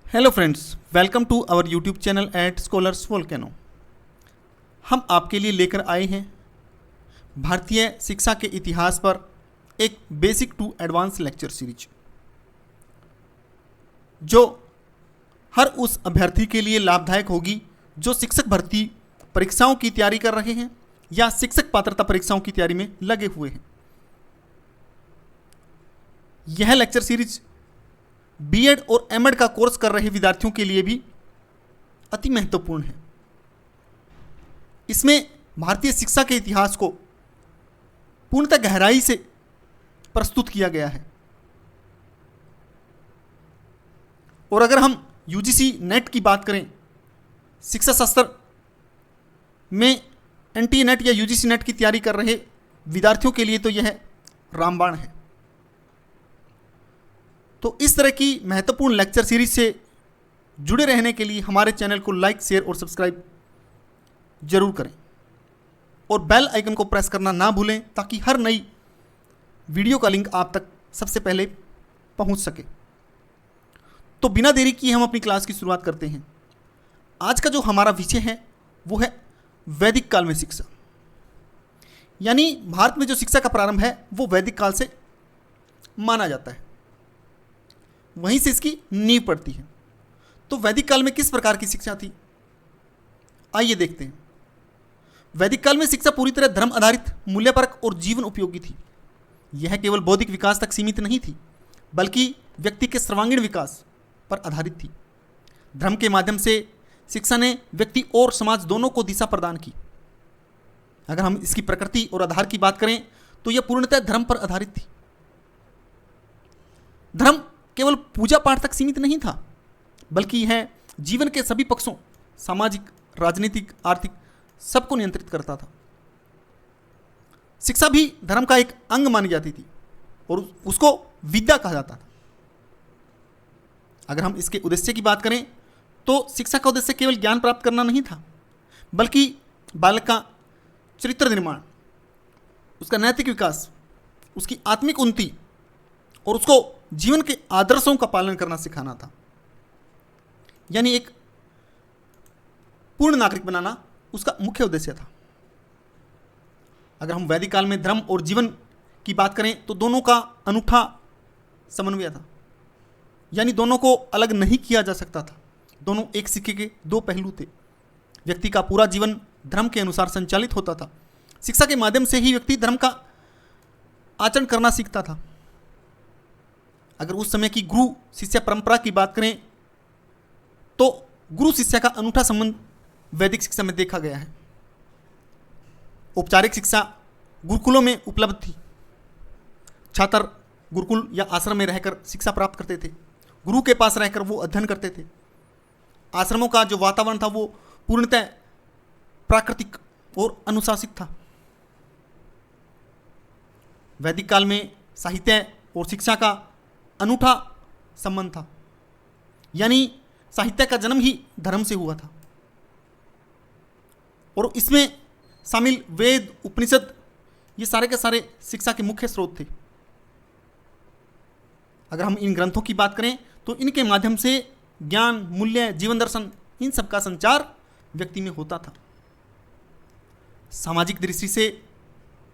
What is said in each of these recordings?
Hello friends, welcome to our YouTube channel at Scholars Volcano. हम आपके लिए लेकर आए हैं भारतीय शिक्षा के इतिहास पर एक basic to advance lecture series, जो हर उस अभ्यर्थी के लिए लाभदायक होगी जो शिक्षक भर्ती परीक्षाओं की तैयारी कर रहे हैं या शिक्षक पात्रता परीक्षाओं की तैयारी में लगे हुए हैं। यह लेक्चर सीरीज बीएड और एमएड का कोर्स कर रहे विद्यार्थियों के लिए भी अति महत्वपूर्ण है। इसमें भारतीय शिक्षा के इतिहास को पूर्णतः गहराई से प्रस्तुत किया गया है। और अगर हम यूजीसी नेट की बात करें, शिक्षा शास्त्र में एनटीए नेट या यूजीसी नेट की तैयारी कर रहे विद्यार्थियों के लिए तो यह रामबाण है। तो इस तरह की महत्वपूर्ण लेक्चर सीरीज से जुड़े रहने के लिए हमारे चैनल को लाइक, शेयर और सब्सक्राइब जरूर करें और बेल आइकन को प्रेस करना ना भूलें ताकि हर नई वीडियो का लिंक आप तक सबसे पहले पहुंच सके। तो बिना देरी किए हम अपनी क्लास की शुरुआत करते हैं। आज का जो हमारा विषय है वो है वैदिक काल में शिक्षा, यानी भारत में जो शिक्षा का प्रारंभ है वो वैदिक काल से माना जाता है, वहीं से इसकी नींव पड़ती है। तो वैदिक काल में किस प्रकार की शिक्षा थी, आइए देखते हैं। वैदिक काल में शिक्षा पूरी तरह धर्म आधारित, मूल्यपरक और जीवन उपयोगी थी। यह केवल बौद्धिक विकास तक सीमित नहीं थी, बल्कि व्यक्ति के सर्वांगीण विकास पर आधारित थी। धर्म के माध्यम से शिक्षा ने व्यक्ति और समाज दोनों को दिशा प्रदान की। अगर हम इसकी प्रकृति और आधार की बात करें तो यह पूर्णतः धर्म पर आधारित थी। धर्म केवल पूजा पाठ तक सीमित नहीं था, बल्कि यह जीवन के सभी पक्षों, सामाजिक, राजनीतिक, आर्थिक, सबको नियंत्रित करता था। शिक्षा भी धर्म का एक अंग मानी जाती थी और उसको विद्या कहा जाता था। अगर हम इसके उद्देश्य की बात करें तो शिक्षा का उद्देश्य केवल ज्ञान प्राप्त करना नहीं था, बल्कि बालक का चरित्र निर्माण, उसका नैतिक विकास, उसकी आत्मिक उन्नति और उसको जीवन के आदर्शों का पालन करना सिखाना था। यानी एक पूर्ण नागरिक बनाना उसका मुख्य उद्देश्य था। अगर हम वैदिक काल में धर्म और जीवन की बात करें तो दोनों का अनूठा समन्वय था, यानी दोनों को अलग नहीं किया जा सकता था। दोनों एक सिक्के के दो पहलू थे। व्यक्ति का पूरा जीवन धर्म के अनुसार संचालित होता था। शिक्षा के माध्यम से ही व्यक्ति धर्म का आचरण करना सीखता था। अगर उस समय की गुरु शिष्य परंपरा की बात करें तो गुरु शिष्य का अनूठा संबंध वैदिक शिक्षा में देखा गया है। औपचारिक शिक्षा गुरुकुलों में उपलब्ध थी। छात्र गुरुकुल या आश्रम में रहकर शिक्षा प्राप्त करते थे। गुरु के पास रहकर वो अध्ययन करते थे। आश्रमों का जो वातावरण था वो पूर्णतः प्राकृतिक और अनुशासित था। वैदिक काल में साहित्य और शिक्षा का अनूठा संबंध था, यानी साहित्य का जन्म ही धर्म से हुआ था और इसमें शामिल वेद, उपनिषद, ये सारे के सारे शिक्षा के मुख्य स्रोत थे। अगर हम इन ग्रंथों की बात करें तो इनके माध्यम से ज्ञान, मूल्य, जीवन दर्शन, इन सब का संचार व्यक्ति में होता था। सामाजिक दृष्टि से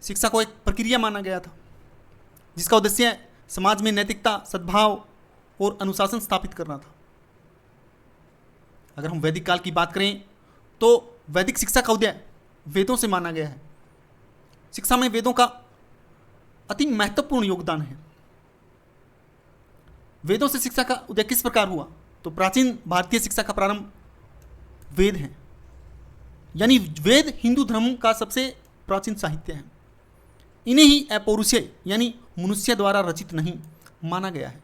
शिक्षा को एक प्रक्रिया माना गया था, जिसका उद्देश्य समाज में नैतिकता, सद्भाव और अनुशासन स्थापित करना था। अगर हम वैदिक काल की बात करें तो वैदिक शिक्षा का उदय वेदों से माना गया है। शिक्षा में वेदों का अति महत्वपूर्ण योगदान है। वेदों से शिक्षा का उदय किस प्रकार हुआ, तो प्राचीन भारतीय शिक्षा का प्रारंभ वेद है, यानी वेद हिंदू धर्म का सबसे प्राचीन साहित्य है। इन्हें ही अपौरुषेय यानी मनुष्य द्वारा रचित नहीं माना गया है,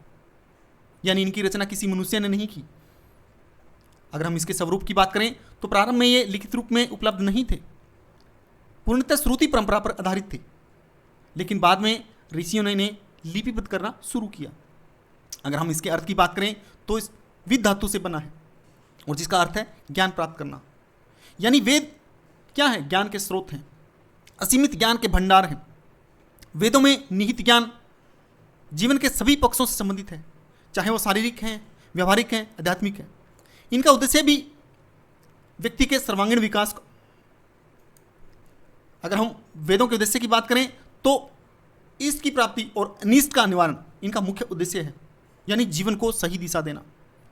यानी इनकी रचना किसी मनुष्य ने नहीं की। अगर हम इसके स्वरूप की बात करें तो प्रारंभ में ये लिखित रूप में उपलब्ध नहीं थे, पूर्णतः श्रुति परंपरा पर आधारित थे, लेकिन बाद में ऋषियों ने इन्हें लिपिबद्ध करना शुरू किया। अगर हम इसके अर्थ की बात करें तो इस विद धातु से बना है और जिसका अर्थ है ज्ञान प्राप्त करना। यानी वेद क्या है, ज्ञान के स्रोत हैं, असीमित ज्ञान के भंडार हैं। वेदों में निहित ज्ञान जीवन के सभी पक्षों से संबंधित है, चाहे वो शारीरिक हैं, व्यवहारिक हैं, आध्यात्मिक हैं। इनका उद्देश्य भी व्यक्ति के सर्वांगीण विकास को, अगर हम वेदों के उद्देश्य की बात करें तो इष्ट की प्राप्ति और अनिष्ट का निवारण इनका मुख्य उद्देश्य है, यानी जीवन को सही दिशा देना।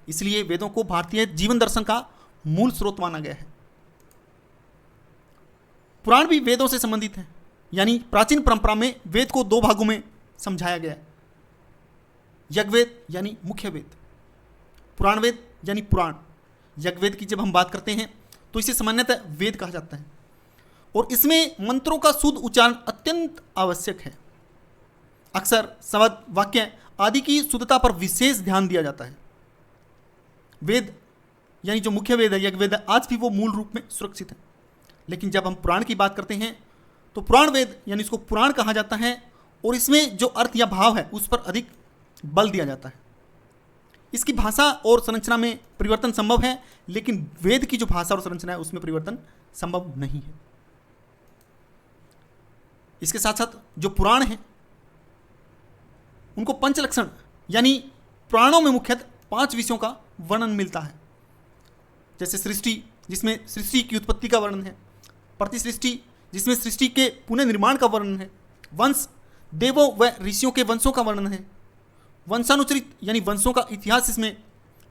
इसलिए वेदों को भारतीय जीवन दर्शन का मूल स्रोत माना गया है। पुराण भी वेदों से संबंधित हैं, यानी प्राचीन परंपरा में वेद को दो भागों में समझाया गया है। यज्ञवेद यानी मुख्य वेद, पुराण वेद यानी पुराण। यज्ञवेद की जब हम बात करते हैं तो इसे सामान्यतः वेद कहा जाता है और इसमें मंत्रों का शुद्ध उच्चारण अत्यंत आवश्यक है। अक्सर शब्द, वाक्य आदि की शुद्धता पर विशेष ध्यान दिया जाता है। वेद यानी जो मुख्य वेद है, यज्ञवेद, आज भी वो मूल रूप में सुरक्षित है। लेकिन जब हम पुराण की बात करते हैं तो पुराण वेद यानी इसको पुराण कहा जाता है और इसमें जो अर्थ या भाव है उस पर अधिक बल दिया जाता है। इसकी भाषा और संरचना में परिवर्तन संभव है, लेकिन वेद की जो भाषा और संरचना है उसमें परिवर्तन संभव नहीं है। इसके साथ साथ जो पुराण है उनको पंचलक्षण यानी पुराणों में मुख्यतः 5 विषयों का वर्णन मिलता है। जैसे सृष्टि, जिसमें सृष्टि की उत्पत्ति का वर्णन है। प्रतिसृष्टि, जिसमें सृष्टि के पुनर्निर्माण का वर्णन है। वंश, देवों व ऋषियों के वंशों का वर्णन है। वंशानुचरित यानी वंशों का इतिहास इसमें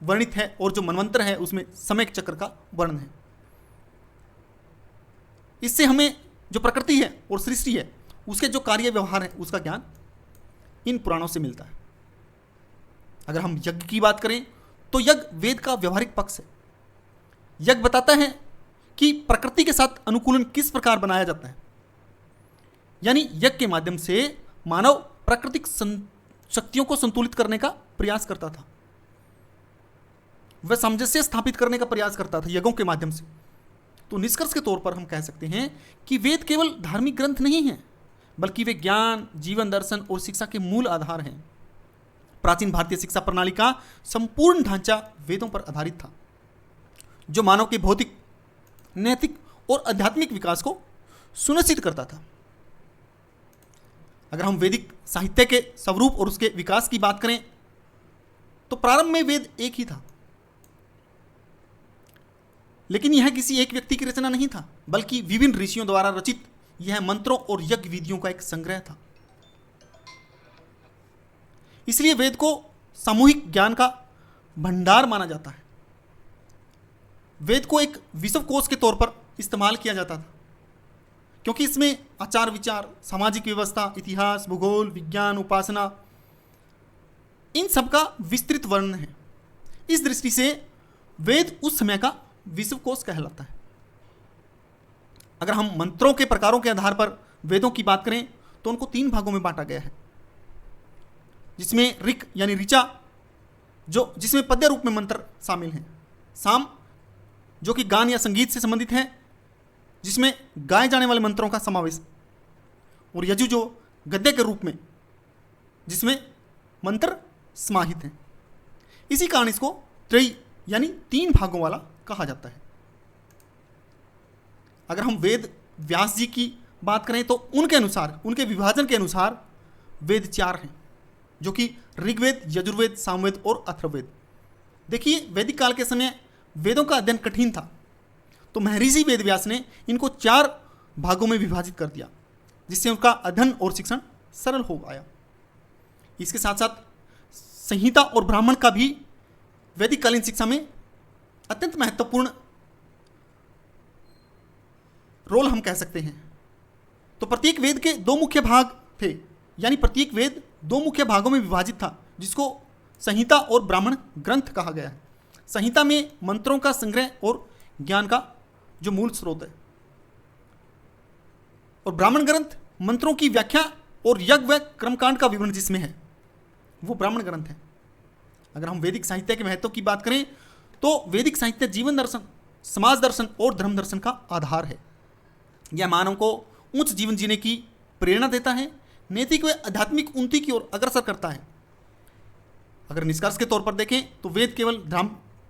वर्णित है और जो मनवंतर है उसमें समय चक्र का वर्णन है। इससे हमें जो प्रकृति है और सृष्टि है उसके जो कार्य व्यवहार है उसका ज्ञान इन पुराणों से मिलता है। अगर हम यज्ञ की बात करें तो यज्ञ वेद का व्यवहारिक पक्ष है। यज्ञ बताता है कि प्रकृति के साथ अनुकूलन किस प्रकार बनाया जाता है, यानी यज्ञ के माध्यम से मानव प्राकृतिक शक्तियों को संतुलित करने का प्रयास करता था, वह सामंजस्य स्थापित करने का प्रयास करता था यज्ञों के माध्यम से। तो निष्कर्ष के तौर पर हम कह सकते हैं कि वेद केवल धार्मिक ग्रंथ नहीं है, बल्कि वे ज्ञान, जीवन दर्शन और शिक्षा के मूल आधार हैं। प्राचीन भारतीय शिक्षा प्रणाली का संपूर्ण ढांचा वेदों पर आधारित था, जो मानव के भौतिक, नैतिक और आध्यात्मिक विकास को सुनिश्चित करता था। अगर हम वैदिक साहित्य के स्वरूप और उसके विकास की बात करें तो प्रारंभ में वेद एक ही था, लेकिन यह किसी एक व्यक्ति की रचना नहीं था, बल्कि विभिन्न ऋषियों द्वारा रचित यह मंत्रों और यज्ञ विधियों का एक संग्रह था। इसलिए वेद को सामूहिक ज्ञान का भंडार माना जाता है। वेद को एक विश्वकोश के तौर पर इस्तेमाल किया जाता था, क्योंकि इसमें आचार विचार, सामाजिक व्यवस्था, इतिहास, भूगोल, विज्ञान, उपासना, इन सब का विस्तृत वर्णन है। इस दृष्टि से वेद उस समय का विश्वकोश कहलाता है। अगर हम मंत्रों के प्रकारों के आधार पर वेदों की बात करें तो उनको 3 भागों में बांटा गया है, जिसमें ऋक यानी ऋचा, जिसमें पद्य रूप में मंत्र शामिल हैं। साम, जो कि गान या संगीत से संबंधित है, जिसमें गाए जाने वाले मंत्रों का समावेश। और यजु, जो गद्य के रूप में, जिसमें मंत्र समाहित हैं। इसी कारण इसको त्रयी यानी 3 भागों वाला कहा जाता है। अगर हम वेद व्यास जी की बात करें तो उनके अनुसार, उनके विभाजन के अनुसार वेद 4 हैं, जो कि ऋग्वेद, यजुर्वेद, सामवेद और अथर्ववेद। देखिए, वैदिक काल के समय वेदों का अध्ययन कठिन था, तो महर्षि वेदव्यास ने इनको 4 भागों में विभाजित कर दिया, जिससे उनका अध्ययन और शिक्षण सरल हो पाया। इसके साथ साथ संहिता और ब्राह्मण का भी वैदिक कालीन शिक्षा में अत्यंत महत्वपूर्ण रोल हम कह सकते हैं। तो प्रत्येक वेद के 2 मुख्य भाग थे, यानी प्रत्येक वेद 2 मुख्य भागों में विभाजित था, जिसको संहिता और ब्राह्मण ग्रंथ कहा गया है। संहिता में मंत्रों का संग्रह और ज्ञान का जो मूल स्रोत है, और ब्राह्मण ग्रंथ मंत्रों की व्याख्या और यज्ञ व कर्मकांड का विवरण जिसमें है, वो ब्राह्मण ग्रंथ है। अगर हम वैदिक साहित्य के महत्व की बात करें तो वैदिक साहित्य जीवन दर्शन, समाज दर्शन और धर्म दर्शन का आधार है। यह मानव को उच्च जीवन जीने की प्रेरणा देता है, नैतिक व आध्यात्मिक उन्नति की ओर अग्रसर करता है। अगर निष्कर्ष के तौर पर देखें तो वेद केवल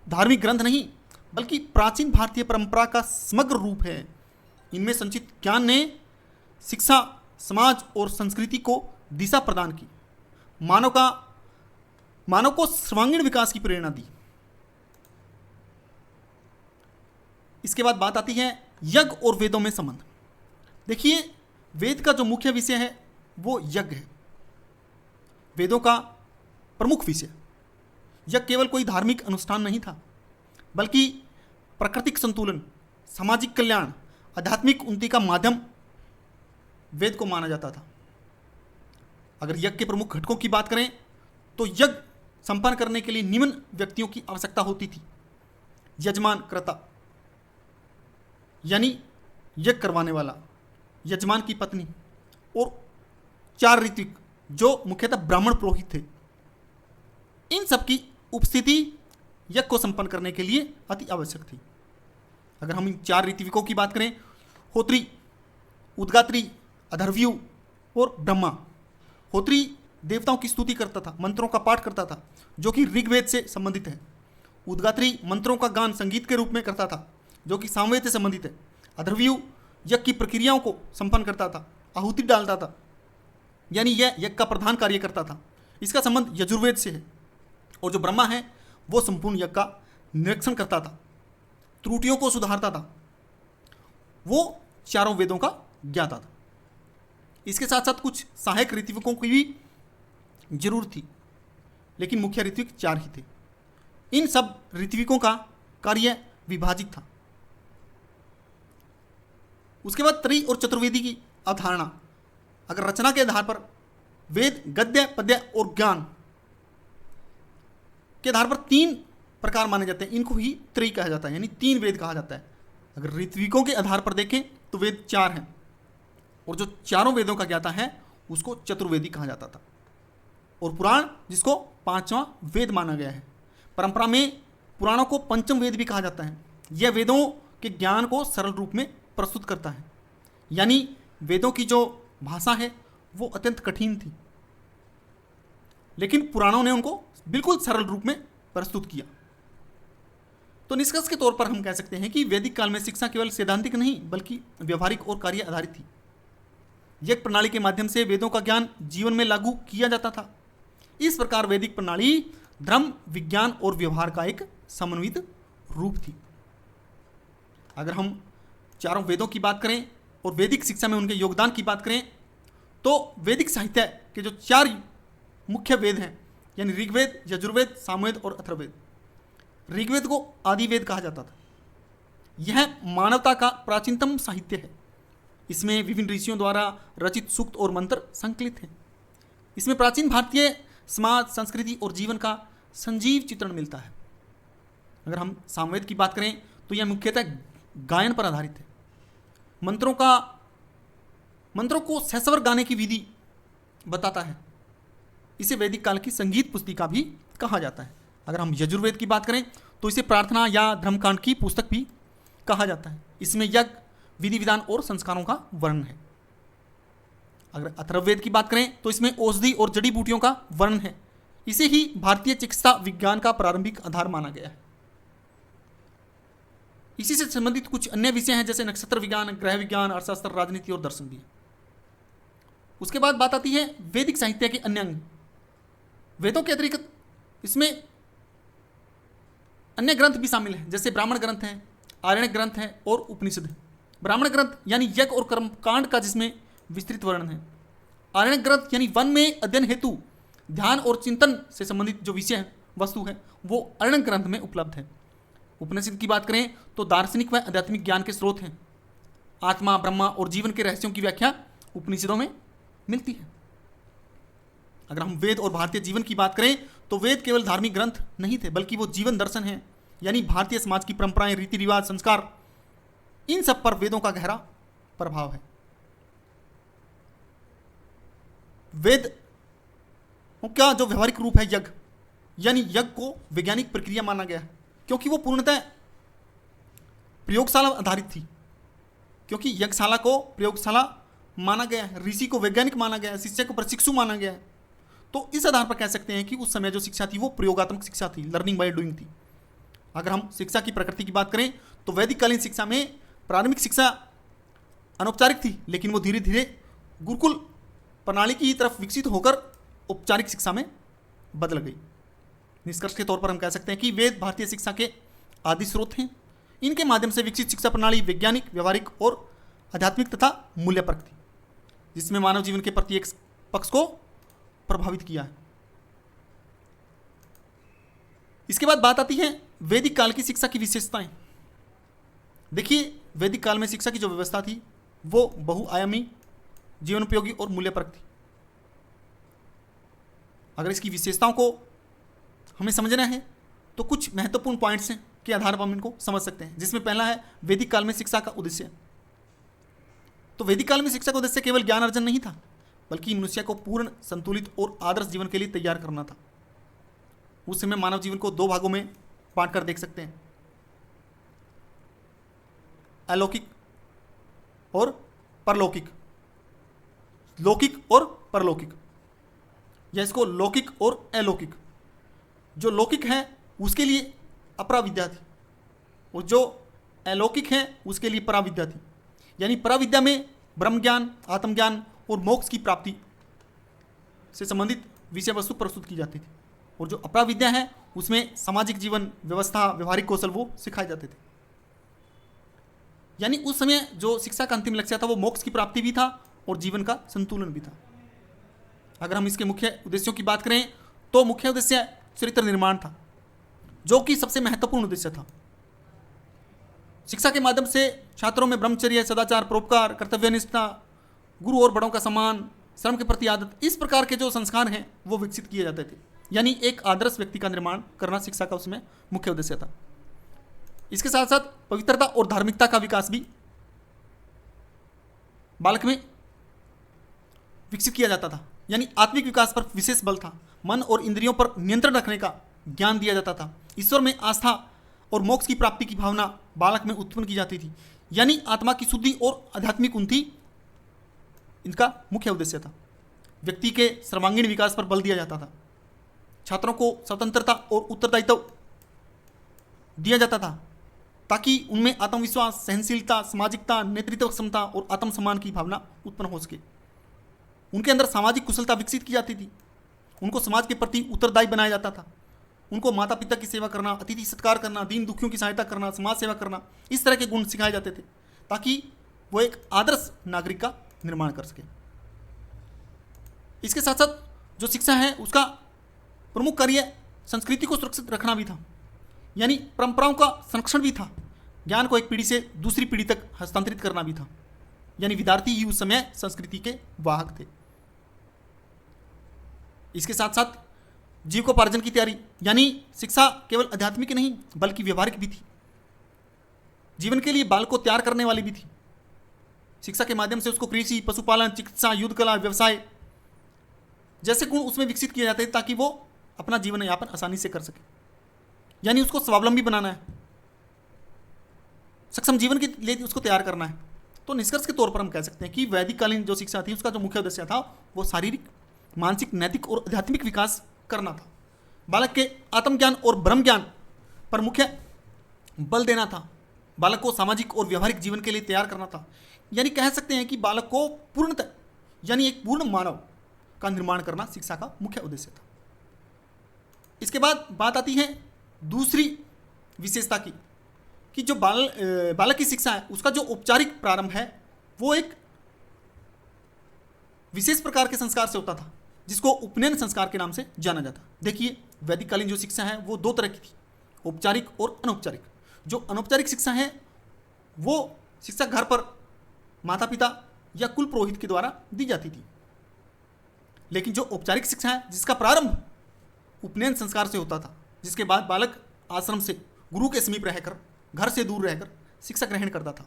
धार्मिक ग्रंथ नहीं, बल्कि प्राचीन भारतीय परंपरा का समग्र रूप है। इनमें संचित ज्ञान ने शिक्षा, समाज और संस्कृति को दिशा प्रदान की, मानव का मानव को सर्वांगीण विकास की प्रेरणा दी। इसके बाद बात आती है यज्ञ और वेदों में संबंध। देखिए, वेद का जो मुख्य विषय है वो यज्ञ है, वेदों का प्रमुख विषय। यज्ञ केवल कोई धार्मिक अनुष्ठान नहीं था, बल्कि प्राकृतिक संतुलन, सामाजिक कल्याण, आध्यात्मिक उन्नति का माध्यम वेद को माना जाता था। अगर यज्ञ के प्रमुख घटकों की बात करें तो यज्ञ संपन्न करने के लिए निम्न व्यक्तियों की आवश्यकता होती थी। यजमान कर्ता यानी यज्ञ करवाने वाला, यजमान की पत्नी, और 4 ऋत्विक जो मुख्यतः ब्राह्मण पुरोहित थे। इन सब की उपस्थिति यज्ञ को संपन्न करने के लिए अति आवश्यक थी। अगर हम इन 4 ऋत्विकों की बात करें, होत्री, उद्गात्री, अधर्व्यू और ब्रह्मा। होत्री देवताओं की स्तुति करता था, मंत्रों का पाठ करता था, जो कि ऋग्वेद से संबंधित है। उद्गात्री मंत्रों का गान संगीत के रूप में करता था, जो कि सामवेद से संबंधित है। अधर्व्यू यज्ञ की प्रक्रियाओं को संपन्न करता था, आहुति डालता था, यानी यह यज्ञ का प्रधान कार्य करता था। इसका संबंध यजुर्वेद से है। और जो ब्रह्मा है वो संपूर्ण यज्ञ का निरीक्षण करता था, त्रुटियों को सुधारता था। वो चारों वेदों का ज्ञाता था। इसके साथ साथ कुछ सहायक ऋत्विकों की भी जरूर थी, लेकिन मुख्य ऋत्विक 4 ही थे। इन सब ऋत्विकों का कार्य विभाजित था। उसके बाद त्रयी और चतुर्वेदी की अवधारणा। अगर रचना के आधार पर वेद गद्य, पद्य और ज्ञान के आधार पर 3 प्रकार माने जाते हैं, इनको ही त्रयी कहा जाता है, यानी 3 वेद कहा जाता है। अगर ऋत्विकों के आधार पर देखें तो वेद 4 हैं, और जो चारों वेदों का ज्ञाता है उसको चतुर्वेदी कहा जाता था। और पुराण, जिसको 5वां वेद माना गया है। परंपरा में पुराणों को पंचम वेद भी कहा जाता है। यह वेदों के ज्ञान को सरल रूप में प्रस्तुत करता है, यानी वेदों की जो भाषा है वो अत्यंत कठिन थी, लेकिन पुराणों ने उनको बिल्कुल सरल रूप में प्रस्तुत किया। तो निष्कर्ष के तौर पर हम कह सकते हैं कि वैदिक काल में शिक्षा केवल सैद्धांतिक नहीं बल्कि व्यवहारिक और कार्य आधारित थी। यज्ञ प्रणाली के माध्यम से वेदों का ज्ञान जीवन में लागू किया जाता था। इस प्रकार वैदिक प्रणाली धर्म, विज्ञान और व्यवहार का एक समन्वित रूप थी। अगर हम चारों वेदों की बात करें और वैदिक शिक्षा में उनके योगदान की बात करें, तो वैदिक साहित्य के जो 4 मुख्य वेद हैं, यानी ऋग्वेद, यजुर्वेद, सामवेद और अथर्ववेद। ऋग्वेद को आदि वेद कहा जाता था। यह मानवता का प्राचीनतम साहित्य है। इसमें विभिन्न ऋषियों द्वारा रचित सूक्त और मंत्र संकलित हैं। इसमें प्राचीन भारतीय समाज, संस्कृति और जीवन का संजीव चित्रण मिलता है। अगर हम सामवेद की बात करें तो यह मुख्यतः गायन पर आधारित है। मंत्रों को सहस्वर गाने की विधि बताता है। इसे वैदिक काल की संगीत पुस्तिका भी कहा जाता है। अगर हम यजुर्वेद की बात करें तो इसे प्रार्थना या धर्मकांड की पुस्तक भी कहा जाता है। इसमें यज्ञ, विधि विधान और संस्कारों का वर्णन है। अगर अथर्ववेद की बात करें तो इसमें औषधि और जड़ी बूटियों का वर्णन है। इसे ही भारतीय चिकित्सा विज्ञान का प्रारंभिक आधार माना गया है। इसी से संबंधित कुछ अन्य विषय हैं, जैसे नक्षत्र विज्ञान, ग्रह विज्ञान, अर्थशास्त्र, राजनीति और दर्शन भी। उसके बाद बात आती है वैदिक साहित्य के अन्य अंग। वेदों के अतिरिक्त इसमें अन्य ग्रंथ भी शामिल हैं, जैसे ब्राह्मण ग्रंथ हैं, आरण्यक ग्रंथ हैं और उपनिषद हैं। ब्राह्मण ग्रंथ यानी यज्ञ और कर्मकांड का जिसमें विस्तृत वर्णन है। आरण्यक ग्रंथ यानी वन में अध्ययन हेतु ध्यान और चिंतन से संबंधित जो विषय है, वस्तु है, वो आरण्यक ग्रंथ में उपलब्ध है। उपनिषद की बात करें तो दार्शनिक व आध्यात्मिक ज्ञान के स्रोत हैं। आत्मा, ब्रह्मा और जीवन के रहस्यों की व्याख्या उपनिषदों में मिलती है। अगर हम वेद और भारतीय जीवन की बात करें तो वेद केवल धार्मिक ग्रंथ नहीं थे, बल्कि वो जीवन दर्शन है, यानी भारतीय समाज की परंपराएं, रीति रिवाज, संस्कार, इन सब पर वेदों का गहरा प्रभाव है। वेद का जो व्यवहारिक रूप है यज्ञ, यानी यज्ञ को वैज्ञानिक प्रक्रिया माना गया है, क्योंकि वो पूर्णतः प्रयोगशाला आधारित थी। क्योंकि यज्ञशाला को प्रयोगशाला माना गया है, ऋषि को वैज्ञानिक माना गया है, शिष्य को प्रशिक्षु माना गया है। तो इस आधार पर कह सकते हैं कि उस समय जो शिक्षा थी वो प्रयोगात्मक शिक्षा थी, लर्निंग बाय डूइंग थी। अगर हम शिक्षा की प्रकृति की बात करें तो वैदिक कालीन शिक्षा में प्रारंभिक शिक्षा अनौपचारिक थी, लेकिन वो धीरे धीरे गुरुकुल प्रणाली की तरफ विकसित होकर औपचारिक शिक्षा में बदल गई। निष्कर्ष के तौर पर हम कह सकते हैं कि वेद भारतीय शिक्षा के आदि स्रोत हैं। इनके माध्यम से विकसित शिक्षा प्रणाली वैज्ञानिक, व्यवहारिक और आध्यात्मिक तथा मूल्यपरक थी, जिसमें मानव जीवन के प्रत्येक पक्ष को प्रभावित किया है। इसके बाद बात आती है वैदिक काल की शिक्षा की विशेषताएं। देखिए, वैदिक काल में शिक्षा की जो व्यवस्था थी वो बहुआयामी, जीवनोपयोगी और मूल्यपरक थी। अगर इसकी विशेषताओं को हमें समझना है तो कुछ महत्वपूर्ण पॉइंट्स हैं के आधार पर हम इनको समझ सकते हैं, जिसमें पहला है वैदिक काल में शिक्षा का उद्देश्य। तो वैदिक काल में शिक्षा का उद्देश्य केवल ज्ञान अर्जन नहीं था, बल्कि मनुष्य को पूर्ण, संतुलित और आदर्श जीवन के लिए तैयार करना था। उस समय मानव जीवन को दो भागों में बांट कर देख सकते हैं, अलौकिक और परलौकिक, लौकिक और परलौकिक, या इसको लौकिक और अलौकिक। जो लौकिक है उसके लिए अपराविद्या थी और जो अलौकिक है उसके लिए पराविद्या थी। यानी पराविद्या में ब्रह्म ज्ञान, आत्मज्ञान और मोक्ष की प्राप्ति से संबंधित विषय वस्तु प्रस्तुत की जाती थी, और जो अपराविद्या है उसमें सामाजिक जीवन व्यवस्था, व्यवहारिक कौशल वो सिखाए जाते थे। यानी उस समय जो शिक्षा का अंतिम लक्ष्य था वो मोक्ष की प्राप्ति भी था और जीवन का संतुलन भी था। अगर हम इसके मुख्य उद्देश्यों की बात करें तो मुख्य उद्देश्य चरित्र निर्माण था, जो कि सबसे महत्वपूर्ण उद्देश्य था। शिक्षा के माध्यम से छात्रों में ब्रह्मचर्य, सदाचार, परोपकार, कर्तव्यनिष्ठा, गुरु और बड़ों का सम्मान, श्रम के प्रति आदत, इस प्रकार के जो संस्कार हैं वो विकसित किए जाते थे। यानी एक आदर्श व्यक्ति का निर्माण करना शिक्षा का उसमें मुख्य उद्देश्य था। इसके साथ साथ पवित्रता और धार्मिकता का विकास भी बालक में विकसित किया जाता था। यानी आत्मिक विकास पर विशेष बल था। मन और इंद्रियों पर नियंत्रण रखने का ज्ञान दिया जाता था। ईश्वर में आस्था और मोक्ष की प्राप्ति की भावना बालक में उत्पन्न की जाती थी। यानी आत्मा की शुद्धि और आध्यात्मिक उन्नति इनका मुख्य उद्देश्य था। व्यक्ति के सर्वांगीण विकास पर बल दिया जाता था। छात्रों को स्वतंत्रता और उत्तरदायित्व दिया जाता था ताकि उनमें आत्मविश्वास, सहनशीलता, सामाजिकता, नेतृत्व क्षमता और आत्मसम्मान की भावना उत्पन्न हो सके। उनके अंदर सामाजिक कुशलता विकसित की जाती थी। उनको समाज के प्रति उत्तरदायी बनाया जाता था। उनको माता पिता की सेवा करना, अतिथि सत्कार करना, दीन दुखियों की सहायता करना, समाज सेवा करना, इस तरह के गुण सिखाए जाते थे ताकि वो एक आदर्श नागरिक का निर्माण कर सके। इसके साथ साथ जो शिक्षा है उसका प्रमुख कार्य संस्कृति को सुरक्षित रखना भी था। यानी परंपराओं का संरक्षण भी था। ज्ञान को एक पीढ़ी से दूसरी पीढ़ी तक हस्तांतरित करना भी था। यानी विद्यार्थी ही उस समय संस्कृति के वाहक थे। इसके साथ साथ जीविकोपार्जन की तैयारी, यानी शिक्षा केवल आध्यात्मिक ही नहीं बल्कि व्यवहारिक भी थी। जीवन के लिए बालक को तैयार करने वाली भी थी। शिक्षा के माध्यम से उसको कृषि, पशुपालन, चिकित्सा, युद्ध कला, व्यवसाय जैसे गुण उसमें विकसित किए जाते हैं ताकि वो अपना जीवन यापन आसानी से कर सके। यानी उसको स्वावलंबी बनाना है, सक्षम जीवन के लिए उसको तैयार करना है। तो निष्कर्ष के तौर पर हम कह सकते हैं कि वैदिक कालीन जो शिक्षा थी उसका जो मुख्य उद्देश्य था वो शारीरिक, मानसिक, नैतिक और आध्यात्मिक विकास करना था। बालक के आत्मज्ञान और ब्रह्म ज्ञान पर मुख्य बल देना था। बालक को सामाजिक और व्यवहारिक जीवन के लिए तैयार करना था। यानी कह सकते हैं कि बालक को पूर्णतः यानी एक पूर्ण मानव का निर्माण करना शिक्षा का मुख्य उद्देश्य था। इसके बाद बात आती है दूसरी विशेषता की कि जो बालक की शिक्षा है उसका जो औपचारिक प्रारंभ है वो एक विशेष प्रकार के संस्कार से होता था जिसको उपनयन संस्कार के नाम से जाना जाता। देखिए, वैदिक कालीन जो शिक्षा है वो दो तरह की थी, औपचारिक और अनौपचारिक। जो अनौपचारिक शिक्षा है वो शिक्षा घर पर माता पिता या कुल पुरोहित के द्वारा दी जाती थी। लेकिन जो औपचारिक शिक्षा है जिसका प्रारंभ उपनयन संस्कार से होता था, जिसके बाद बालक आश्रम से गुरु के समीप रहकर, घर से दूर रहकर शिक्षा ग्रहण करता था।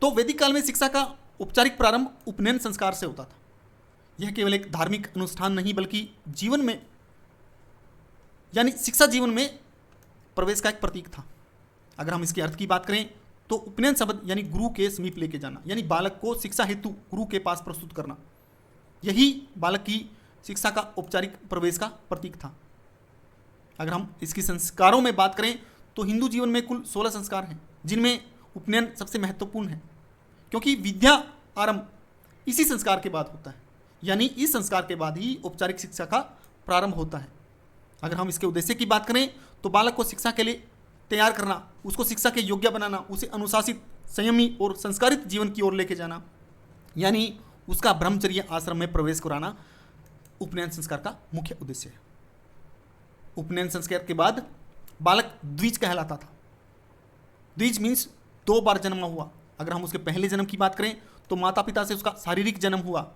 तो वैदिक काल में शिक्षा का औपचारिक प्रारंभ उपनयन संस्कार से होता था। यह केवल एक धार्मिक अनुष्ठान नहीं बल्कि जीवन में यानी शिक्षा जीवन में प्रवेश का एक प्रतीक था। अगर हम इसके अर्थ की बात करें तो उपनयन शब्द यानी गुरु के समीप लेके जाना, यानी बालक को शिक्षा हेतु गुरु के पास प्रस्तुत करना, यही बालक की शिक्षा का औपचारिक प्रवेश का प्रतीक था। अगर हम इसकी संस्कारों में बात करें तो हिंदू जीवन में कुल 16 संस्कार हैं जिनमें उपनयन सबसे महत्वपूर्ण है, क्योंकि विद्या आरंभ इसी संस्कार के बाद होता है। यानी इस संस्कार के बाद ही औपचारिक शिक्षा का प्रारंभ होता है। अगर हम इसके उद्देश्य की बात करें तो बालक को शिक्षा के लिए तैयार करना, उसको शिक्षा के योग्य बनाना, उसे अनुशासित, संयमी और संस्कारित जीवन की ओर लेके जाना, यानी उसका ब्रह्मचर्य आश्रम में प्रवेश कराना उपनयन संस्कार का मुख्य उद्देश्य है। उपनयन संस्कार के बाद बालक द्विज कहलाता था। द्विज मीन्स 2 बार जन्म हुआ। अगर हम उसके पहले जन्म की बात करें तो माता पिता से उसका शारीरिक जन्म हुआ,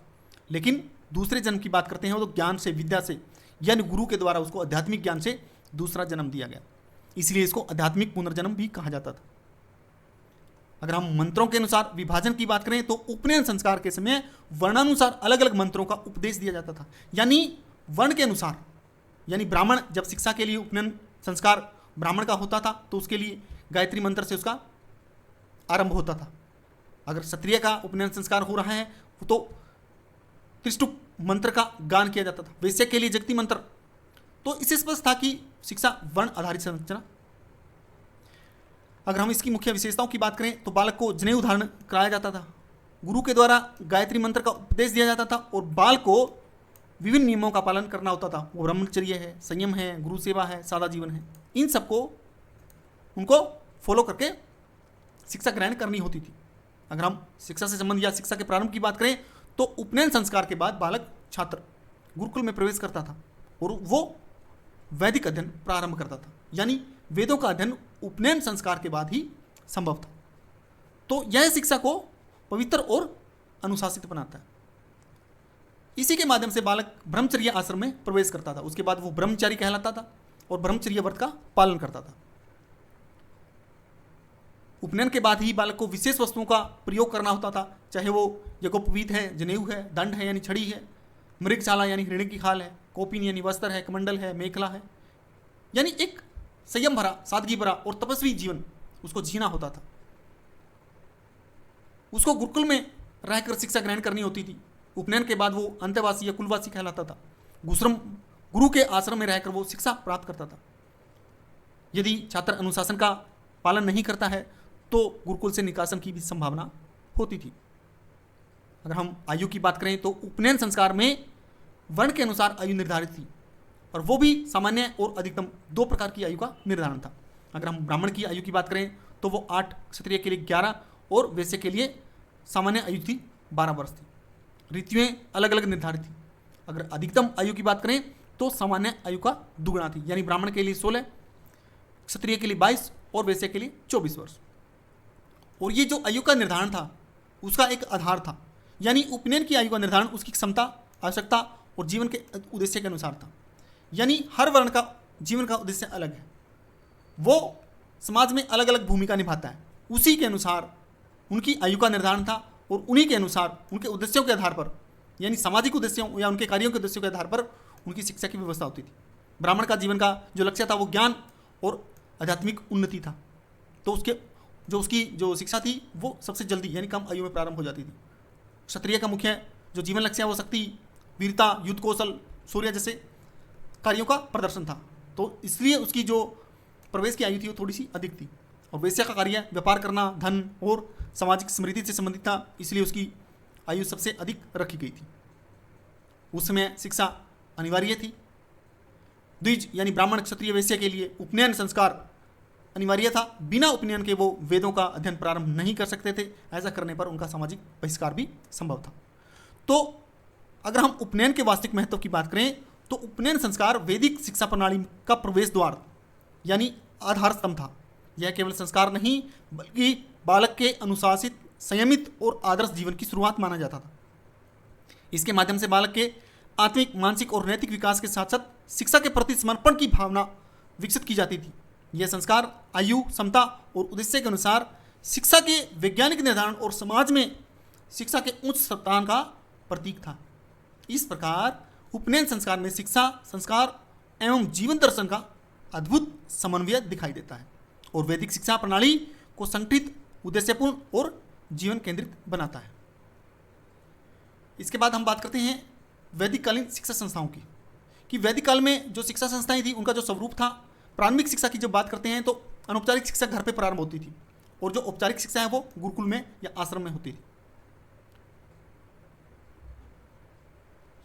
लेकिन दूसरे जन्म की बात करते हैं तो ज्ञान से, विद्या से, यानी गुरु के द्वारा उसको आध्यात्मिक ज्ञान से दूसरा जन्म दिया गया, इसलिए इसको आध्यात्मिक पुनर्जन्म भी कहा जाता था। अगर हम मंत्रों के अनुसार विभाजन की बात करें तो उपनयन संस्कार के समय वर्णानुसार अलग अलग मंत्रों का उपदेश दिया जाता था, यानी वर्ण के अनुसार, यानी ब्राह्मण जब शिक्षा के लिए उपनयन संस्कार ब्राह्मण का होता था तो उसके लिए गायत्री मंत्र से उसका आरंभ होता था। अगर क्षत्रिय का उपनयन संस्कार हो रहा है तो त्रिष्टुप मंत्र का गान किया जाता था। वैश्य के लिए जगती मंत्र। तो इससे स्पष्ट था कि शिक्षा वर्ण आधारित संरचना। अगर हम इसकी मुख्य विशेषताओं की बात करें तो बालक को जनेऊ धारण कराया जाता था, गुरु के द्वारा गायत्री मंत्र का उपदेश दिया जाता था और बाल को विभिन्न नियमों का पालन करना होता था। वो ब्रह्मचर्य है, संयम है, गुरु सेवा है, सादा जीवन है, इन सबको उनको फॉलो करके शिक्षा ग्रहण करनी होती थी। अगर हम शिक्षा से संबंध या शिक्षा के प्रारंभ की बात करें तो उपनयन संस्कार के बाद बालक छात्र गुरुकुल में प्रवेश करता था और वो वैदिक अध्ययन प्रारंभ करता था, यानी वेदों का अध्ययन उपनयन संस्कार के बाद ही संभव था। तो यह शिक्षा को पवित्र और अनुशासित बनाता है। इसी के माध्यम से बालक ब्रह्मचर्य आश्रम में प्रवेश करता था। उसके बाद वो ब्रह्मचारी कहलाता था और ब्रह्मचर्य व्रत का पालन करता था। उपनयन के बाद ही बालक को विशेष वस्तुओं का प्रयोग करना होता था, चाहे वो यज्ञोपवीत है, जनेऊ है, दंड है यानी छड़ी है, मृगशाला यानी हिरण्य की खाल है, कौपीन यानी वस्त्र है, कमंडल है, मेखला है, यानी एक संयम भरा, सादगी भरा और तपस्वी जीवन उसको जीना होता था। उसको गुरुकुल में रहकर शिक्षा ग्रहण करनी होती थी। उपनयन के बाद वो अंत्यवासी या कुलवासी कहलाता था। गुरु के आश्रम में रहकर वो शिक्षा प्राप्त करता था। यदि छात्र अनुशासन का पालन नहीं करता है तो गुरुकुल से निकासन की भी संभावना होती थी। अगर हम आयु की बात करें तो उपनयन संस्कार में वर्ण के अनुसार आयु निर्धारित थी और वो भी सामान्य और अधिकतम 2 प्रकार की आयु का निर्धारण था। अगर हम ब्राह्मण की आयु की बात करें तो वो 8, क्षत्रिय के लिए 11 और वैश्य के लिए सामान्य आयु थी 12 वर्ष थी। ऋतुएं अलग अलग निर्धारित थी। अगर अधिकतम आयु की बात करें तो सामान्य आयु का दुगुना थी, यानी ब्राह्मण के लिए 16, क्षत्रिय के लिए 22 और वैश्य के लिए 24 वर्ष। और ये जो आयु का निर्धारण था उसका एक आधार था, यानी उपनयन की आयु का निर्धारण उसकी क्षमता, आवश्यकता और जीवन के उद्देश्य के अनुसार था। यानी हर वर्ण का जीवन का उद्देश्य अलग है, वो समाज में अलग अलग भूमिका निभाता है। उसी के अनुसार उनकी आयु का निर्धारण था और उन्हीं के अनुसार उनके उद्देश्यों के आधार पर, यानी सामाजिक उद्देश्यों या उनके कार्यों के उद्देश्यों के आधार पर उनकी शिक्षा की व्यवस्था होती थी। ब्राह्मण का जीवन का जो लक्ष्य था वो ज्ञान और आध्यात्मिक उन्नति था, तो उसकी जो शिक्षा थी वो सबसे जल्दी यानी कम आयु में प्रारंभ हो जाती थी। क्षत्रिय का मुख्य जो जीवन लक्ष्य है वो शक्ति, वीरता, युद्ध कौशल, शौर्य जैसे कार्यों का प्रदर्शन था, तो इसलिए उसकी जो प्रवेश की आयु थी वो थोड़ी सी अधिक थी। और वैश्य का कार्य व्यापार करना, धन और सामाजिक समृद्धि से संबंधित था, इसलिए उसकी आयु सबसे अधिक रखी गई थी। उस समय शिक्षा अनिवार्य थी। द्विज यानी ब्राह्मण, क्षत्रिय, वैश्य के लिए उपनयन संस्कार अनिवार्य था। बिना उपनयन के वो वेदों का अध्ययन प्रारंभ नहीं कर सकते थे। ऐसा करने पर उनका सामाजिक बहिष्कार भी संभव था। तो अगर हम उपनयन के वास्तविक महत्व की बात करें तो उपनयन संस्कार वैदिक शिक्षा प्रणाली का प्रवेश द्वार यानी आधार स्तंभ था। यह केवल संस्कार नहीं बल्कि बालक के अनुशासित, संयमित और आदर्श जीवन की शुरुआत माना जाता था। इसके माध्यम से बालक के आत्मिक, मानसिक और नैतिक विकास के साथ साथ शिक्षा के प्रति समर्पण की भावना विकसित की जाती थी। यह संस्कार आयु, क्षमता और उद्देश्य के अनुसार शिक्षा के वैज्ञानिक निर्धारण और समाज में शिक्षा के उच्च स्थान का प्रतीक था। इस प्रकार उपनयन संस्कार में शिक्षा, संस्कार एवं जीवन दर्शन का अद्भुत समन्वय दिखाई देता है और वैदिक शिक्षा प्रणाली को संगठित, उद्देश्यपूर्ण और जीवन केंद्रित बनाता है। इसके बाद हम बात करते हैं वैदिक कालीन शिक्षा संस्थाओं की, कि वैदिक काल में जो शिक्षा संस्थाएं थी उनका जो स्वरूप था। प्रारंभिक शिक्षा की जब बात करते हैं तो अनौपचारिक शिक्षा घर पे प्रारंभ होती थी और जो औपचारिक शिक्षा है वो गुरुकुल में या आश्रम में होती थी।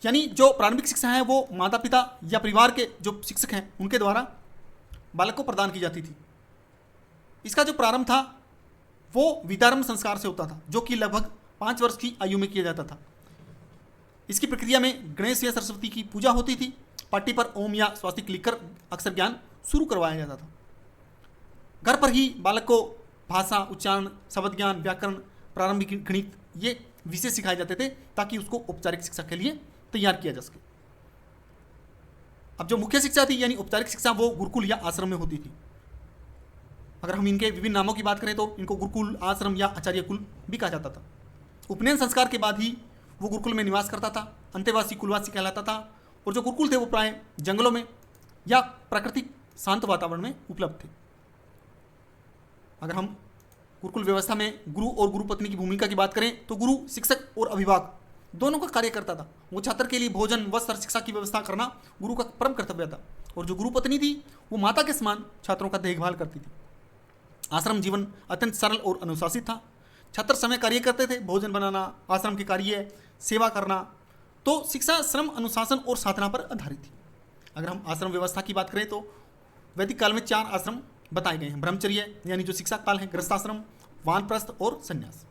यानी जो प्रारंभिक शिक्षा है वो माता पिता या परिवार के जो शिक्षक हैं उनके द्वारा बालक को प्रदान की जाती थी। इसका जो प्रारंभ था वो विद्यारंभ संस्कार से होता था, जो कि लगभग 5 वर्ष की आयु में किया जाता था। इसकी प्रक्रिया में गणेश या सरस्वती की पूजा होती थी। पट्टी पर ओम या स्वास्तिक लिखकर अक्षर ज्ञान शुरू करवाया जाता था। घर पर ही बालक को भाषा, उच्चारण, शब्द ज्ञान, व्याकरण, प्रारंभिक गणित ये विषय सिखाए जाते थे ताकि उसको औपचारिक शिक्षा के लिए तैयार किया जा सके। अब जो मुख्य शिक्षा थी यानी औपचारिक शिक्षा वो गुरुकुल या आश्रम में होती थी। अगर हम इनके विभिन्न नामों की बात करें तो इनको गुरुकुल, आश्रम या आचार्य कुल भी कहा जाता था। उपनयन संस्कार के बाद ही वो गुरुकुल में निवास करता था। अंतेवासी कुलवासी कहलाता था। और जो गुरुकुल थे वो प्राय जंगलों में या प्राकृतिक शांत वातावरण में उपलब्ध थे। अगर हम गुरुकुल व्यवस्था में गुरु और गुरु पत्नी की भूमिका की बात करें तो गुरु शिक्षक और अभिभावक दोनों का कार्य करता था। वो छात्र के लिए भोजन, वस्त्र, शिक्षा की व्यवस्था करना गुरु का परम कर्तव्य था। और जो गुरु पत्नी थी वो माता के समान छात्रों का देखभाल करती थी। आश्रम जीवन अत्यंत सरल और अनुशासित था। छात्र समय कार्य करते थे, भोजन बनाना, आश्रम के कार्य, सेवा करना। तो शिक्षा श्रम, अनुशासन और साधना पर आधारित थी। अगर हम आश्रम व्यवस्था की बात करें तो वैदिक काल में 4 आश्रम बताए गए हैं। ब्रह्मचर्य यानी जो शिक्षा काल है, गृहस्थाश्रम, वानप्रस्थ और संन्यास।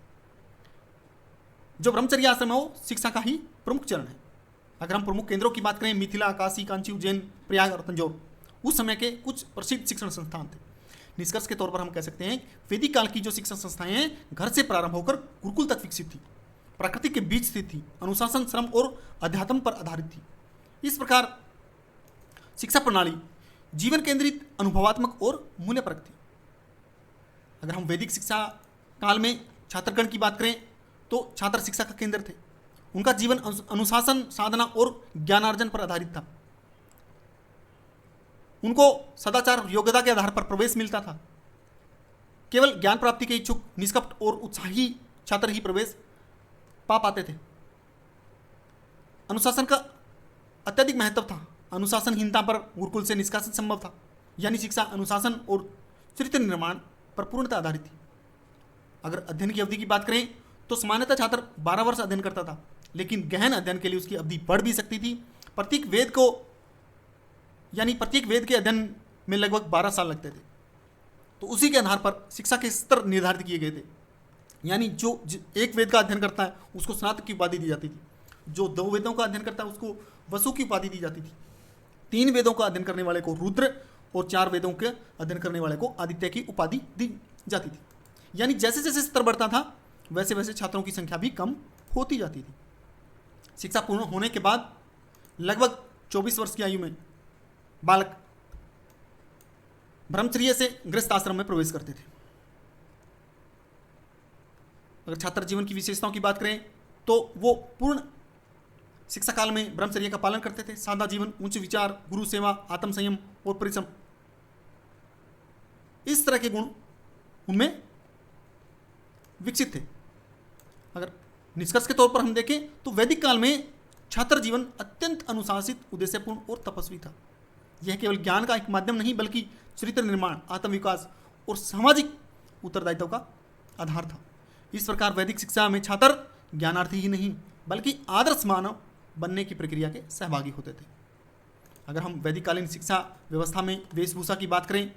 जो ब्रह्मचर्य आश्रम है वो शिक्षा का ही प्रमुख चरण है। अगर हम प्रमुख केंद्रों की बात करें, मिथिला, काशी, कांची, उज्जैन, प्रयाग और तंजौर उस समय के कुछ प्रसिद्ध शिक्षण संस्थान थे। निष्कर्ष के तौर पर हम कह सकते हैं वैदिक काल की जो शिक्षण संस्थाएं हैं घर से प्रारंभ होकर गुरुकुल तक विकसित थी, प्रकृति के बीच स्थित थी, अनुशासन, श्रम और अध्यात्म पर आधारित थी। इस प्रकार शिक्षा प्रणाली जीवन केंद्रित, अनुभवात्मक और मूल्यपरक थी। अगर हम वैदिक शिक्षा काल में छात्रगण की बात करें तो छात्र शिक्षा का केंद्र थे। उनका जीवन अनुशासन, साधना और ज्ञानार्जन पर आधारित था। उनको सदाचार, योग्यता के आधार पर प्रवेश मिलता था। केवल ज्ञान प्राप्ति के इच्छुक, निष्कपट और उत्साही छात्र ही प्रवेश पा पाते थे। अनुशासन का अत्यधिक महत्व था। अनुशासनहीनता पर गुरुकुल से निष्कासन संभव था। यानी शिक्षा अनुशासन और चरित्र निर्माण पर पूर्णतः आधारित थी। अगर अध्ययन की अवधि की बात करें तो सामान्यतः छात्र 12 वर्ष अध्ययन करता था, लेकिन गहन अध्ययन के लिए उसकी अवधि बढ़ भी सकती थी। प्रत्येक वेद के अध्ययन में लगभग 12 साल लगते थे। तो उसी के आधार पर शिक्षा के स्तर निर्धारित किए गए थे। यानी जो एक वेद का अध्ययन करता है उसको स्नातक की उपाधि दी जाती थी। जो 2 वेदों का अध्ययन करता है उसको वसु की उपाधि दी जाती थी। 3 वेदों का अध्ययन करने वाले को रुद्र और 4 वेदों के अध्ययन करने वाले को आदित्य की उपाधि दी जाती थी। यानी जैसे जैसे स्तर बढ़ता था वैसे वैसे छात्रों की संख्या भी कम होती जाती थी। शिक्षा पूर्ण होने के बाद लगभग 24 वर्ष की आयु में बालक ब्रह्मचर्य से गृहस्थ आश्रम में प्रवेश करते थे। अगर छात्र जीवन की विशेषताओं की बात करें तो वो पूर्ण शिक्षा काल में ब्रह्मचर्य का पालन करते थे। सादा जीवन, उच्च विचार, गुरु सेवा, आत्म संयम और परिश्रम, इस तरह के गुण उनमें विकसित थे। अगर निष्कर्ष के तौर पर हम देखें तो वैदिक काल में छात्र जीवन अत्यंत अनुशासित, उद्देश्यपूर्ण और तपस्वी था। यह केवल ज्ञान का एक माध्यम नहीं बल्कि चरित्र निर्माण, आत्मविकास और सामाजिक उत्तरदायित्व का आधार था। इस प्रकार वैदिक शिक्षा में छात्र ज्ञानार्थी ही नहीं बल्कि आदर्श मानव बनने की प्रक्रिया के सहभागी होते थे। अगर हम वैदिक कालीन शिक्षा व्यवस्था में वेशभूषा की बात करें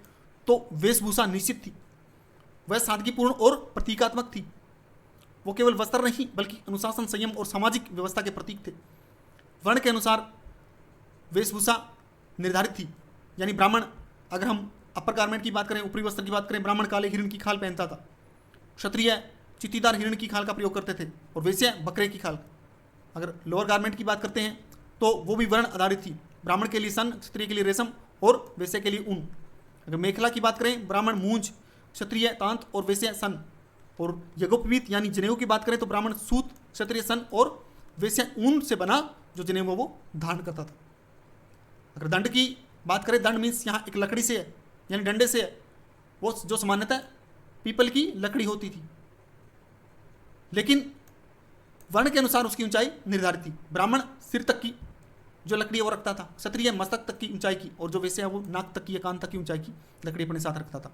तो वेशभूषा निश्चित थी। वह सादगीपूर्ण और प्रतीकात्मक थी। वो केवल वस्त्र नहीं बल्कि अनुशासन, संयम और सामाजिक व्यवस्था के प्रतीक थे। वर्ण के अनुसार वेशभूषा निर्धारित थी। यानी ब्राह्मण, अगर हम अपर गारमेंट की बात करें, ऊपरी वस्त्र की बात करें, ब्राह्मण काले हिरण की खाल पहनता था। क्षत्रिय चित्तीदार हिरण की खाल का प्रयोग करते थे और वैश्य बकरे की खाल। अगर लोअर गारमेंट की बात करते हैं तो वो भी वर्ण आधारित थी। ब्राह्मण के लिए सन, क्षत्रिय के लिए रेशम और वैश्य के लिए ऊन। अगर मेखला की बात करें, ब्राह्मण मूंज, क्षत्रिय तांत और वैश्य सन। और यज्ञोपवीत यानी जनेऊ की बात करें तो ब्राह्मण सूत, क्षत्रिय सन और वैश्य ऊन से बना जो जनेऊ वो धारण करता था। अगर दंड की बात करें, दंड मीन्स यहाँ एक लकड़ी से है यानी डंडे से है। वो जो सामान्यतः पीपल की लकड़ी होती थी, लेकिन वर्ण के अनुसार उसकी ऊंचाई निर्धारित थी। ब्राह्मण सिर तक की जो लकड़ी वो रखता था, क्षत्रिय मस्तक तक की ऊंचाई की, और जो वैश्य है वो नाक तक की या कान तक की ऊंचाई की लकड़ी अपने साथ रखता था।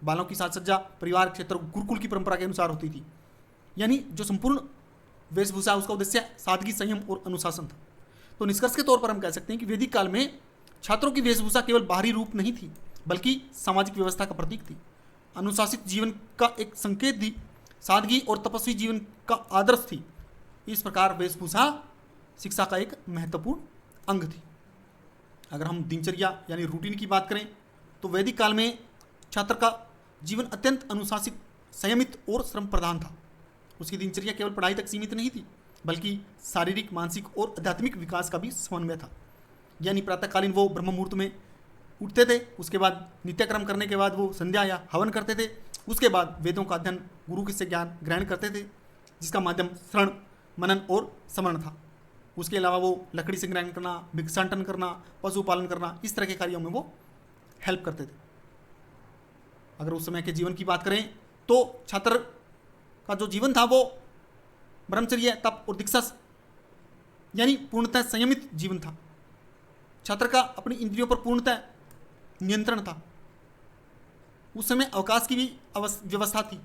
बालों की साज सज्जा परिवार, क्षेत्र, गुरुकुल की परंपरा के अनुसार होती थी। यानी जो संपूर्ण वेशभूषा उसका उद्देश्य सादगी, संयम और अनुशासन था। तो निष्कर्ष के तौर पर हम कह सकते हैं कि वैदिक काल में छात्रों की वेशभूषा केवल बाहरी रूप नहीं थी, बल्कि सामाजिक व्यवस्था का प्रतीक थी, अनुशासित जीवन का एक संकेत थी, सादगी और तपस्वी जीवन का आदर्श थी। इस प्रकार वेशभूषा शिक्षा का एक महत्वपूर्ण अंग थी। अगर हम दिनचर्या यानी रूटीन की बात करें तो वैदिक काल में छात्र का जीवन अत्यंत अनुशासित, संयमित और श्रम प्रधान था। उसकी दिनचर्या केवल पढ़ाई तक सीमित नहीं थी, बल्कि शारीरिक, मानसिक और आध्यात्मिक विकास का भी समन्वय था। यानी प्रातःकालीन वो ब्रह्म मुहूर्त में उठते थे, उसके बाद नित्यक्रम करने के बाद वो संध्या या हवन करते थे, उसके बाद वेदों का अध्ययन, गुरु से ज्ञान ग्रहण करते थे, जिसका माध्यम श्रवण, मनन और स्मरण था। उसके अलावा वो लकड़ी से ग्रहण करना, भिक्षाटन करना, पशुपालन करना, इस तरह के कार्यों में वो हेल्प करते थे। अगर उस समय के जीवन की बात करें तो छात्र का जो जीवन था वो ब्रह्मचर्य, तप और दीक्षा यानी पूर्णतः संयमित जीवन था। छात्र का अपनी इंद्रियों पर पूर्णतः नियंत्रण था। उस समय अवकाश की भी व्यवस्था थी,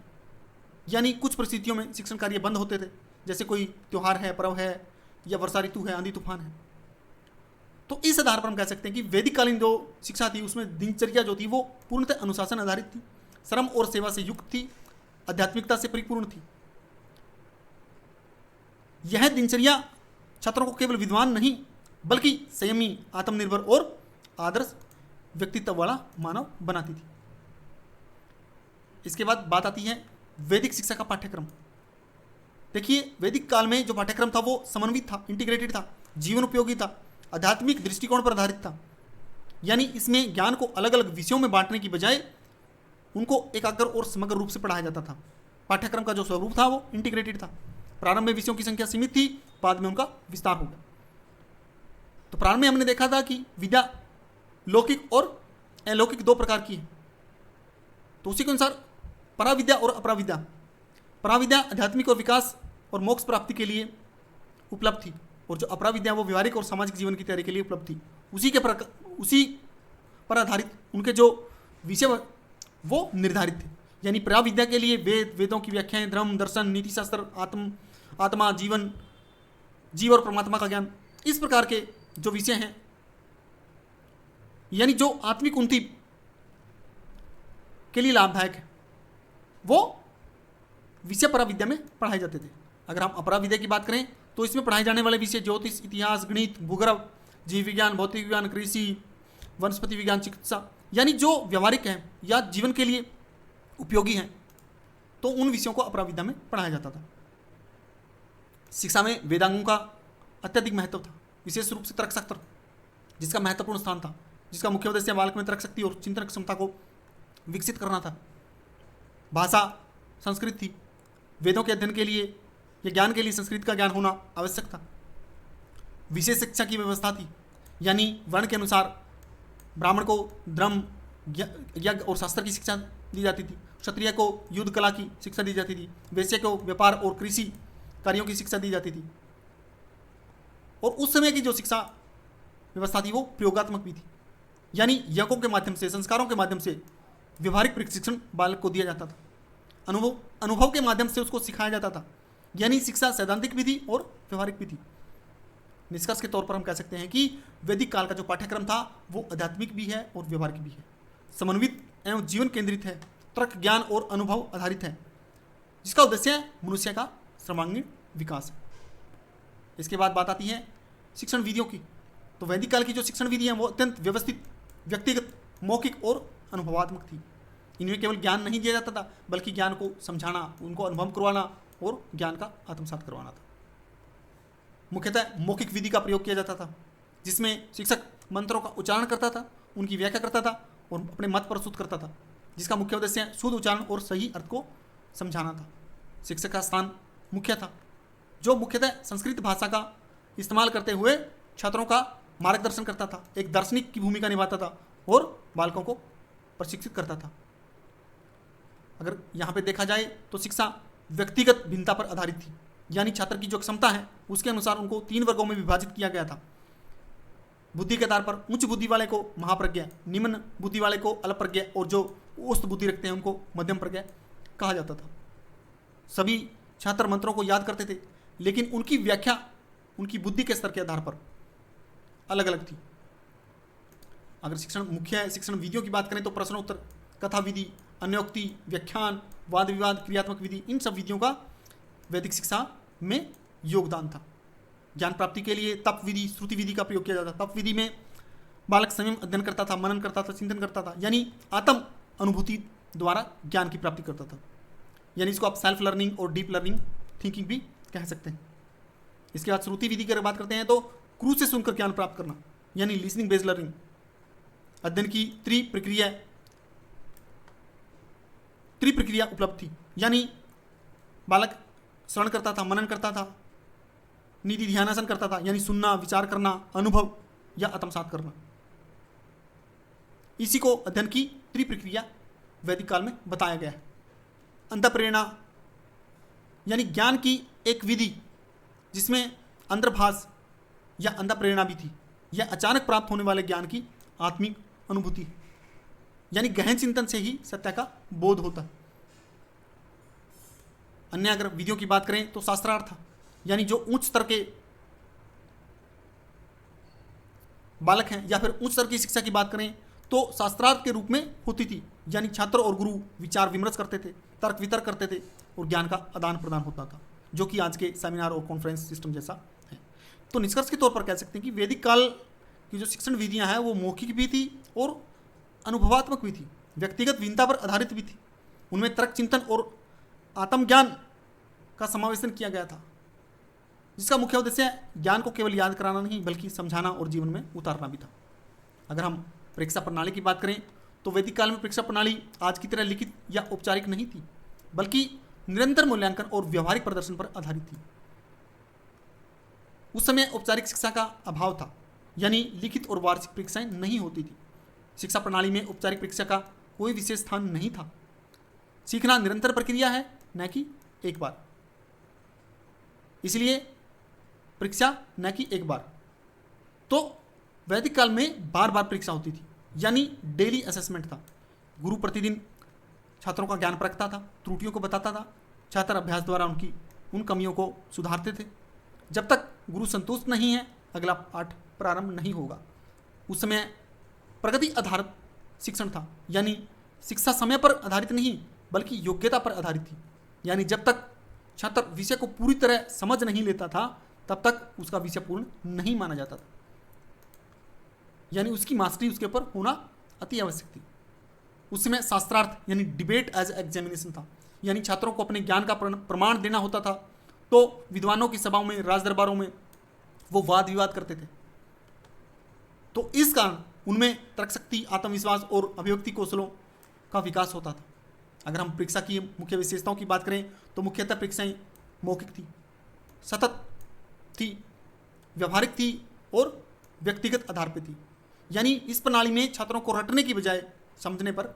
यानी कुछ परिस्थितियों में शिक्षण कार्य बंद होते थे, जैसे कोई त्यौहार है, पर्व है, या वर्षा ऋतु है, आंधी तूफान है। तो इस आधार पर हम कह सकते हैं कि वैदिक कालीन जो शिक्षा थी उसमें दिनचर्या जो थी वो पूर्णतः अनुशासन आधारित थी, श्रम और सेवा से युक्त थी, आध्यात्मिकता से परिपूर्ण थी। यह दिनचर्या छात्रों को केवल विद्वान नहीं बल्कि संयमी, आत्मनिर्भर और आदर्श व्यक्तित्व वाला मानव बनाती थी। इसके बाद बात आती है वैदिक शिक्षा का पाठ्यक्रम। देखिए, वैदिक काल में जो पाठ्यक्रम था वो समन्वित था, इंटीग्रेटेड था, जीवन उपयोगी था, आध्यात्मिक दृष्टिकोण पर आधारित था। यानी इसमें ज्ञान को अलग अलग विषयों में बांटने की बजाय उनको एकाग्र और समग्र रूप से पढ़ाया जाता था। पाठ्यक्रम का जो स्वरूप था वो इंटीग्रेटेड था। प्रारंभ में विषयों की संख्या सीमित थी, बाद में उनका विस्तार हो गया। तो प्रारंभ में हमने देखा था कि विद्या लौकिक और अलौकिक दो प्रकार की है। तो उसी के अनुसार पराविद्या और अपराविद्या। पराविद्या आध्यात्मिक और विकास और मोक्ष प्राप्ति के लिए उपलब्ध थी, और जो अपराविद्या वो व्यवहारिक और सामाजिक जीवन की तैयारी के लिए उपलब्ध थी। उसी पर आधारित उनके जो विषय वो निर्धारित थे। यानी पराविद्या के लिए वेदों की व्याख्याएं, धर्म, दर्शन, नीति शास्त्र, आत्मा, जीवन, जीव और परमात्मा का ज्ञान, इस प्रकार के जो विषय हैं, यानी जो आत्मिक उन्नति के लिए लाभदायक है, वो विषय पराविद्या में पढ़ाए जाते थे। अगर हम अपराविद्या की बात करें तो इसमें पढ़ाए जाने वाले विषय ज्योतिष, इतिहास, गणित, भूगर्भ, जीव विज्ञान, भौतिक विज्ञान, कृषि, वनस्पति विज्ञान, चिकित्सा, यानी जो व्यवहारिक है या जीवन के लिए उपयोगी हैं, तो उन विषयों को अपराविद्या में पढ़ाया जाता था। शिक्षा में वेदांगों का अत्यधिक महत्व था, विशेष रूप से तर्कशास्त्र, जिसका महत्वपूर्ण स्थान था, जिसका मुख्य उद्देश्य बालक में तर्क शक्ति और चिंतन क्षमता को विकसित करना था। भाषा संस्कृत थी। वेदों के अध्ययन के लिए या ज्ञान के लिए संस्कृत का ज्ञान होना आवश्यक था। विशेष शिक्षा की व्यवस्था थी, यानी वर्ण के अनुसार ब्राह्मण को धर्म, यज्ञ और शास्त्र की शिक्षा दी जाती थी, क्षत्रिय को युद्ध कला की शिक्षा दी जाती थी, वैश्य को व्यापार और कृषि कार्यों की शिक्षा दी जाती थी। और उस समय की जो शिक्षा व्यवस्था थी वो प्रयोगात्मक भी थी, यानी यज्ञों के माध्यम से, संस्कारों के माध्यम से व्यवहारिक प्रशिक्षण बालक को दिया जाता था। अनुभव के माध्यम से उसको सिखाया जाता था, यानी शिक्षा सैद्धांतिक भी थी और व्यवहारिक भी थी। निष्कर्ष के तौर पर हम कह सकते हैं कि वैदिक काल का जो पाठ्यक्रम था वो आध्यात्मिक भी है और व्यवहारिक भी है, समन्वित एवं जीवन केंद्रित है, तर्क, ज्ञान और अनुभव आधारित है, जिसका उद्देश्य मनुष्य का सर्वांगीण विकास है। इसके बाद बात आती है शिक्षण विधियों की। तो वैदिक काल की जो शिक्षण विधि है वो अत्यंत व्यवस्थित, व्यक्तिगत, मौखिक और अनुभवात्मक थी। इनमें केवल ज्ञान नहीं दिया जाता था, बल्कि ज्ञान को समझाना, उनको अनुभव करवाना और ज्ञान का आत्मसात करवाना था। मुख्यतः मौखिक विधि का प्रयोग किया जाता था, जिसमें शिक्षक मंत्रों का उच्चारण करता था, उनकी व्याख्या करता था और अपने मत प्रस्तुत करता था, जिसका मुख्य उद्देश्य शुद्ध उच्चारण और सही अर्थ को समझाना था। शिक्षक का स्थान मुख्य था, जो मुख्यतः संस्कृत भाषा का इस्तेमाल करते हुए छात्रों का मार्गदर्शन करता था, एक दार्शनिक की भूमिका निभाता था और बालकों को प्रशिक्षित करता था। अगर यहाँ पे देखा जाए तो शिक्षा व्यक्तिगत भिन्नता पर आधारित थी, यानी छात्र की जो क्षमता है उसके अनुसार उनको 3 वर्गों में विभाजित किया गया था। बुद्धि के आधार पर उच्च बुद्धि वाले को महाप्रज्ञा, निम्न बुद्धि वाले को अल्पप्रज्ञा और जो औसत बुद्धि रखते हैं उनको मध्यम प्रज्ञा कहा जाता था। सभी छात्र मंत्रों को याद करते थे, लेकिन उनकी व्याख्या उनकी बुद्धि के स्तर के आधार पर अलग अलग थी। अगर मुख्य शिक्षण विधियों की बात करें तो प्रश्नोत्तर, कथा विधि, अन्योक्ति, व्याख्यान, वाद विवाद, क्रियात्मक विधि, इन सब विधियों का वैदिक शिक्षा में योगदान था। ज्ञान प्राप्ति के लिए तप विधि, श्रुति विधि का प्रयोग किया जाता था। तप विधि में बालक स्वयं अध्ययन करता था, मनन करता था, चिंतन करता था, यानी आत्म अनुभूति द्वारा ज्ञान की प्राप्ति करता था। यानी इसको आप सेल्फ लर्निंग और डीप लर्निंग थिंकिंग भी कह सकते हैं। इसके बाद श्रुति विधि की अगर बात करते हैं तो गुरु से सुनकर ज्ञान प्राप्त करना, यानी लिसनिंग बेस्ड लर्निंग। अध्ययन की त्रिप्रक्रिया उपलब्ध थी, यानी बालक श्रवण करता था, मनन करता था, निधि ध्यानासन करता था, यानी सुनना, विचार करना, अनुभव या आत्मसात करना। इसी को अध्ययन की त्रिप्रक्रिया वैदिक काल में बताया गया है। अंतःप्रेरणा यानी ज्ञान की एक विधि जिसमें अंतर्भास या अंतःप्रेरणा भी थी। यह अचानक प्राप्त होने वाले ज्ञान की आत्मिक अनुभूति, यानी गहन चिंतन से ही सत्य का बोध होता है। अन्य अगर विधियों की बात करें तो शास्त्रार्थ, यानी जो उच्च स्तर के बालक हैं या फिर उच्च स्तर की शिक्षा की बात करें तो शास्त्रार्थ के रूप में होती थी, यानी छात्र और गुरु विचार विमर्श करते थे, तर्क वितर्क करते थे और ज्ञान का आदान प्रदान होता था, जो कि आज के सेमिनार और कॉन्फ्रेंस सिस्टम जैसा है। तो निष्कर्ष के तौर पर कह सकते हैं कि वैदिक काल की जो शिक्षण विधियां हैं वो मौखिक भी थी और अनुभवात्मक भी थी, व्यक्तिगत भिन्नता पर आधारित भी थी। उनमें तर्क चिंतन और आत्मज्ञान का समावेशन किया गया था, जिसका मुख्य उद्देश्य ज्ञान को केवल याद कराना नहीं बल्कि समझाना और जीवन में उतारना भी था। अगर हम परीक्षा प्रणाली की बात करें तो वैदिक काल में परीक्षा प्रणाली आज की तरह लिखित या औपचारिक नहीं थी, बल्कि निरंतर मूल्यांकन और व्यवहारिक प्रदर्शन पर आधारित थी। उस समय औपचारिक शिक्षा का अभाव था, यानी लिखित और वार्षिक परीक्षाएं नहीं होती थी। शिक्षा प्रणाली में औपचारिक परीक्षा का कोई विशेष स्थान नहीं था। सीखना निरंतर प्रक्रिया है, न कि एक बार। इसलिए परीक्षा न कि एक बार। तो वैदिक काल में बार बार परीक्षा होती थी, यानी डेली असेसमेंट था। गुरु प्रतिदिन छात्रों का ज्ञान परखता था, त्रुटियों को बताता था, छात्र अभ्यास द्वारा उन कमियों को सुधारते थे। जब तक गुरु संतुष्ट नहीं है अगला पाठ प्रारंभ नहीं होगा। उस समय प्रगति आधारित शिक्षण था, यानी शिक्षा समय पर आधारित नहीं बल्कि योग्यता पर आधारित थी। यानी जब तक छात्र विषय को पूरी तरह समझ नहीं लेता था तब तक उसका विषय पूर्ण नहीं माना जाता था, यानी उसकी मास्टरी उसके ऊपर होना अति आवश्यक थी। उस समय शास्त्रार्थ यानी डिबेट एज एग्जामिनेशन था, यानी छात्रों को अपने ज्ञान का प्रमाण देना होता था। तो विद्वानों की सभाओं में, राज दरबारों में वो वाद विवाद करते थे। तो इस कारण उनमें तर्कशक्ति, आत्मविश्वास और अभिव्यक्ति कौशलों का विकास होता था। अगर हम परीक्षा की मुख्य विशेषताओं की बात करें तो मुख्यतः परीक्षाएं मौखिक थी, सतत थी, व्यवहारिक थी और व्यक्तिगत आधार पर थी। यानी इस प्रणाली में छात्रों को रटने की बजाय समझने पर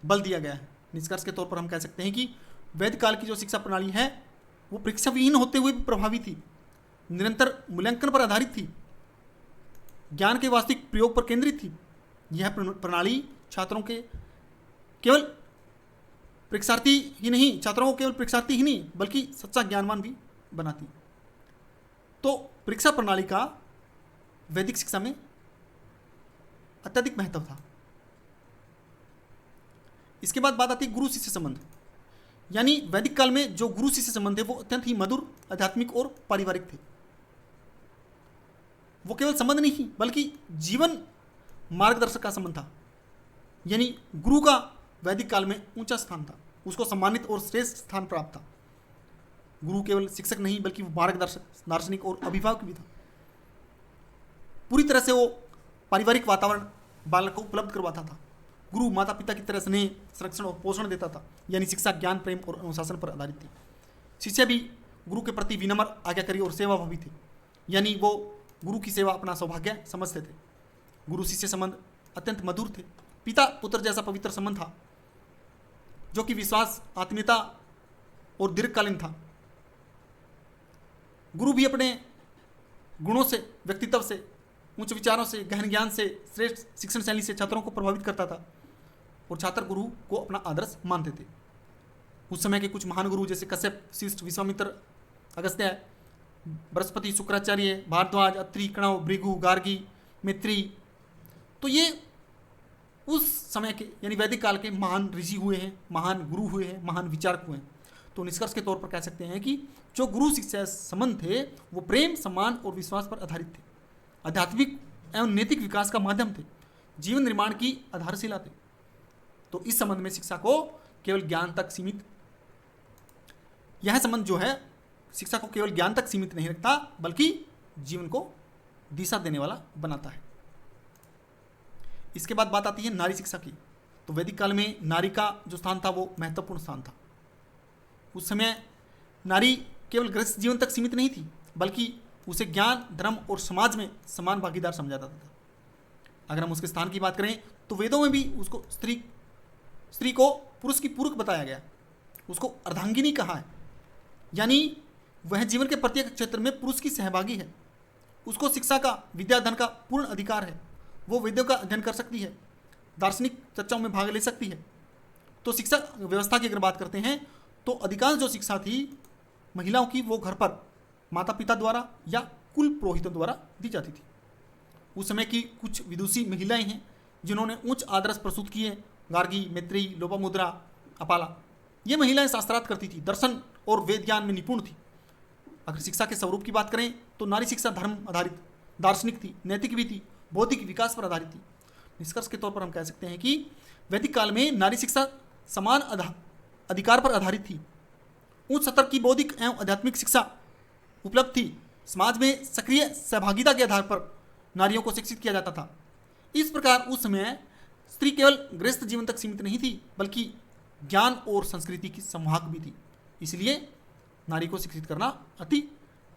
बल दिया गया है। निष्कर्ष के तौर पर हम कह सकते हैं कि वैदिक काल की जो शिक्षा प्रणाली है वो परीक्षा विहीन होते हुए भी प्रभावी थी, निरंतर मूल्यांकन पर आधारित थी, ज्ञान के वास्तविक प्रयोग पर केंद्रित थी। यह प्रणाली छात्रों को केवल परीक्षार्थी ही नहीं बल्कि सच्चा ज्ञानवान भी बनाती। तो परीक्षा प्रणाली का वैदिक शिक्षा में अत्यधिक महत्व था। इसके बाद बात आती है गुरु शिष्य संबंध। यानी वैदिक काल में जो गुरु शिष्य संबंध है वो अत्यंत ही मधुर, आध्यात्मिक और पारिवारिक थे। वो केवल संबंध नहीं बल्कि जीवन मार्गदर्शक का संबंध था। यानी गुरु का वैदिक काल में ऊंचा स्थान था, उसको सम्मानित और श्रेष्ठ स्थान प्राप्त था। गुरु केवल शिक्षक नहीं बल्कि वो मार्गदर्शक, दार्शनिक और अभिभावक भी था। पूरी तरह से वो पारिवारिक वातावरण बालक को उपलब्ध करवाता था। गुरु माता पिता की तरह स्नेह, संरक्षण और पोषण देता था। यानी शिक्षा ज्ञान, प्रेम और अनुशासन पर आधारित थी। शिष्य भी गुरु के प्रति विनम्र, आज्ञाकारी और सेवाभावी थे। यानी वो गुरु की सेवा अपना सौभाग्य समझते थे। गुरु शिष्य संबंध अत्यंत मधुर थे। पिता पुत्र जैसा पवित्र संबंध था, जो कि विश्वास, आत्मीयता और दीर्घकालीन था। गुरु भी अपने गुणों से, व्यक्तित्व से, उच्च विचारों से, गहन ज्ञान से, श्रेष्ठ शिक्षण शैली से छात्रों को प्रभावित करता था और छात्र गुरु को अपना आदर्श मानते थे। उस समय के कुछ महान गुरु जैसे कश्यप, वशिष्ठ, विश्वामित्र, अगस्त्य बृहस्पति, शुक्राचार्य, भारद्वाज, अत्रि, कणव, भृगु, गार्गी, मैत्री। तो ये उस समय के यानी वैदिक काल के महान ऋषि हुए हैं, महान गुरु हुए हैं, महान विचारक हुए हैं। तो निष्कर्ष के तौर पर कह सकते हैं कि जो गुरु शिष्य संबंध थे वो प्रेम, सम्मान और विश्वास पर आधारित थे, आध्यात्मिक एवं नैतिक विकास का माध्यम थे, जीवन निर्माण की आधारशिला थे। तो इस संबंध में शिक्षा को केवल ज्ञान तक सीमित, यह संबंध जो है शिक्षा को केवल ज्ञान तक सीमित नहीं रखता बल्कि जीवन को दिशा देने वाला बनाता है। इसके बाद बात आती है नारी शिक्षा की। तो वैदिक काल में नारी का जो स्थान था वो महत्वपूर्ण स्थान था। उस समय नारी केवल गृहस्थ जीवन तक सीमित नहीं थी बल्कि उसे ज्ञान, धर्म और समाज में समान भागीदार समझा जाता था। अगर हम उसके स्थान की बात करें तो वेदों में भी उसको स्त्री को पुरुष की पूरक बताया गया, उसको अर्धांगिनी कहा है, यानी वह जीवन के प्रत्येक क्षेत्र में पुरुष की सहभागी है। उसको शिक्षा का, विद्याधन का पूर्ण अधिकार है। वो वेदों का अध्ययन कर सकती है, दार्शनिक चर्चाओं में भाग ले सकती है। तो शिक्षा व्यवस्था की अगर बात करते हैं तो अधिकांश जो शिक्षा थी महिलाओं की वो घर पर माता पिता द्वारा या कुल पुरोहितों द्वारा दी जाती थी। उस समय की कुछ विदुषी महिलाएं हैं जिन्होंने उच्च आदर्श प्रस्तुत किए, गार्गी, मैत्री, लोपामुद्रा, अपाला। ये महिलाएं शास्त्रार्थ करती थी, दर्शन और वेद ज्ञान में निपुण थी। अगर शिक्षा के स्वरूप की बात करें तो नारी शिक्षा धर्म आधारित, दार्शनिक थी, नैतिक भी थी, बौद्धिक विकास पर आधारित थी। निष्कर्ष के तौर पर हम कह सकते हैं कि वैदिक काल में नारी शिक्षा समान अधिकार पर आधारित थी। उच्च स्तर की बौद्धिक एवं आध्यात्मिक शिक्षा उपलब्ध थी। समाज में सक्रिय सहभागिता के आधार पर नारियों को शिक्षित किया जाता था। इस प्रकार उस समय स्त्री केवल गृहस्थ जीवन तक सीमित नहीं थी बल्कि ज्ञान और संस्कृति की संवाहक भी थी। इसलिए नारी को शिक्षित करना अति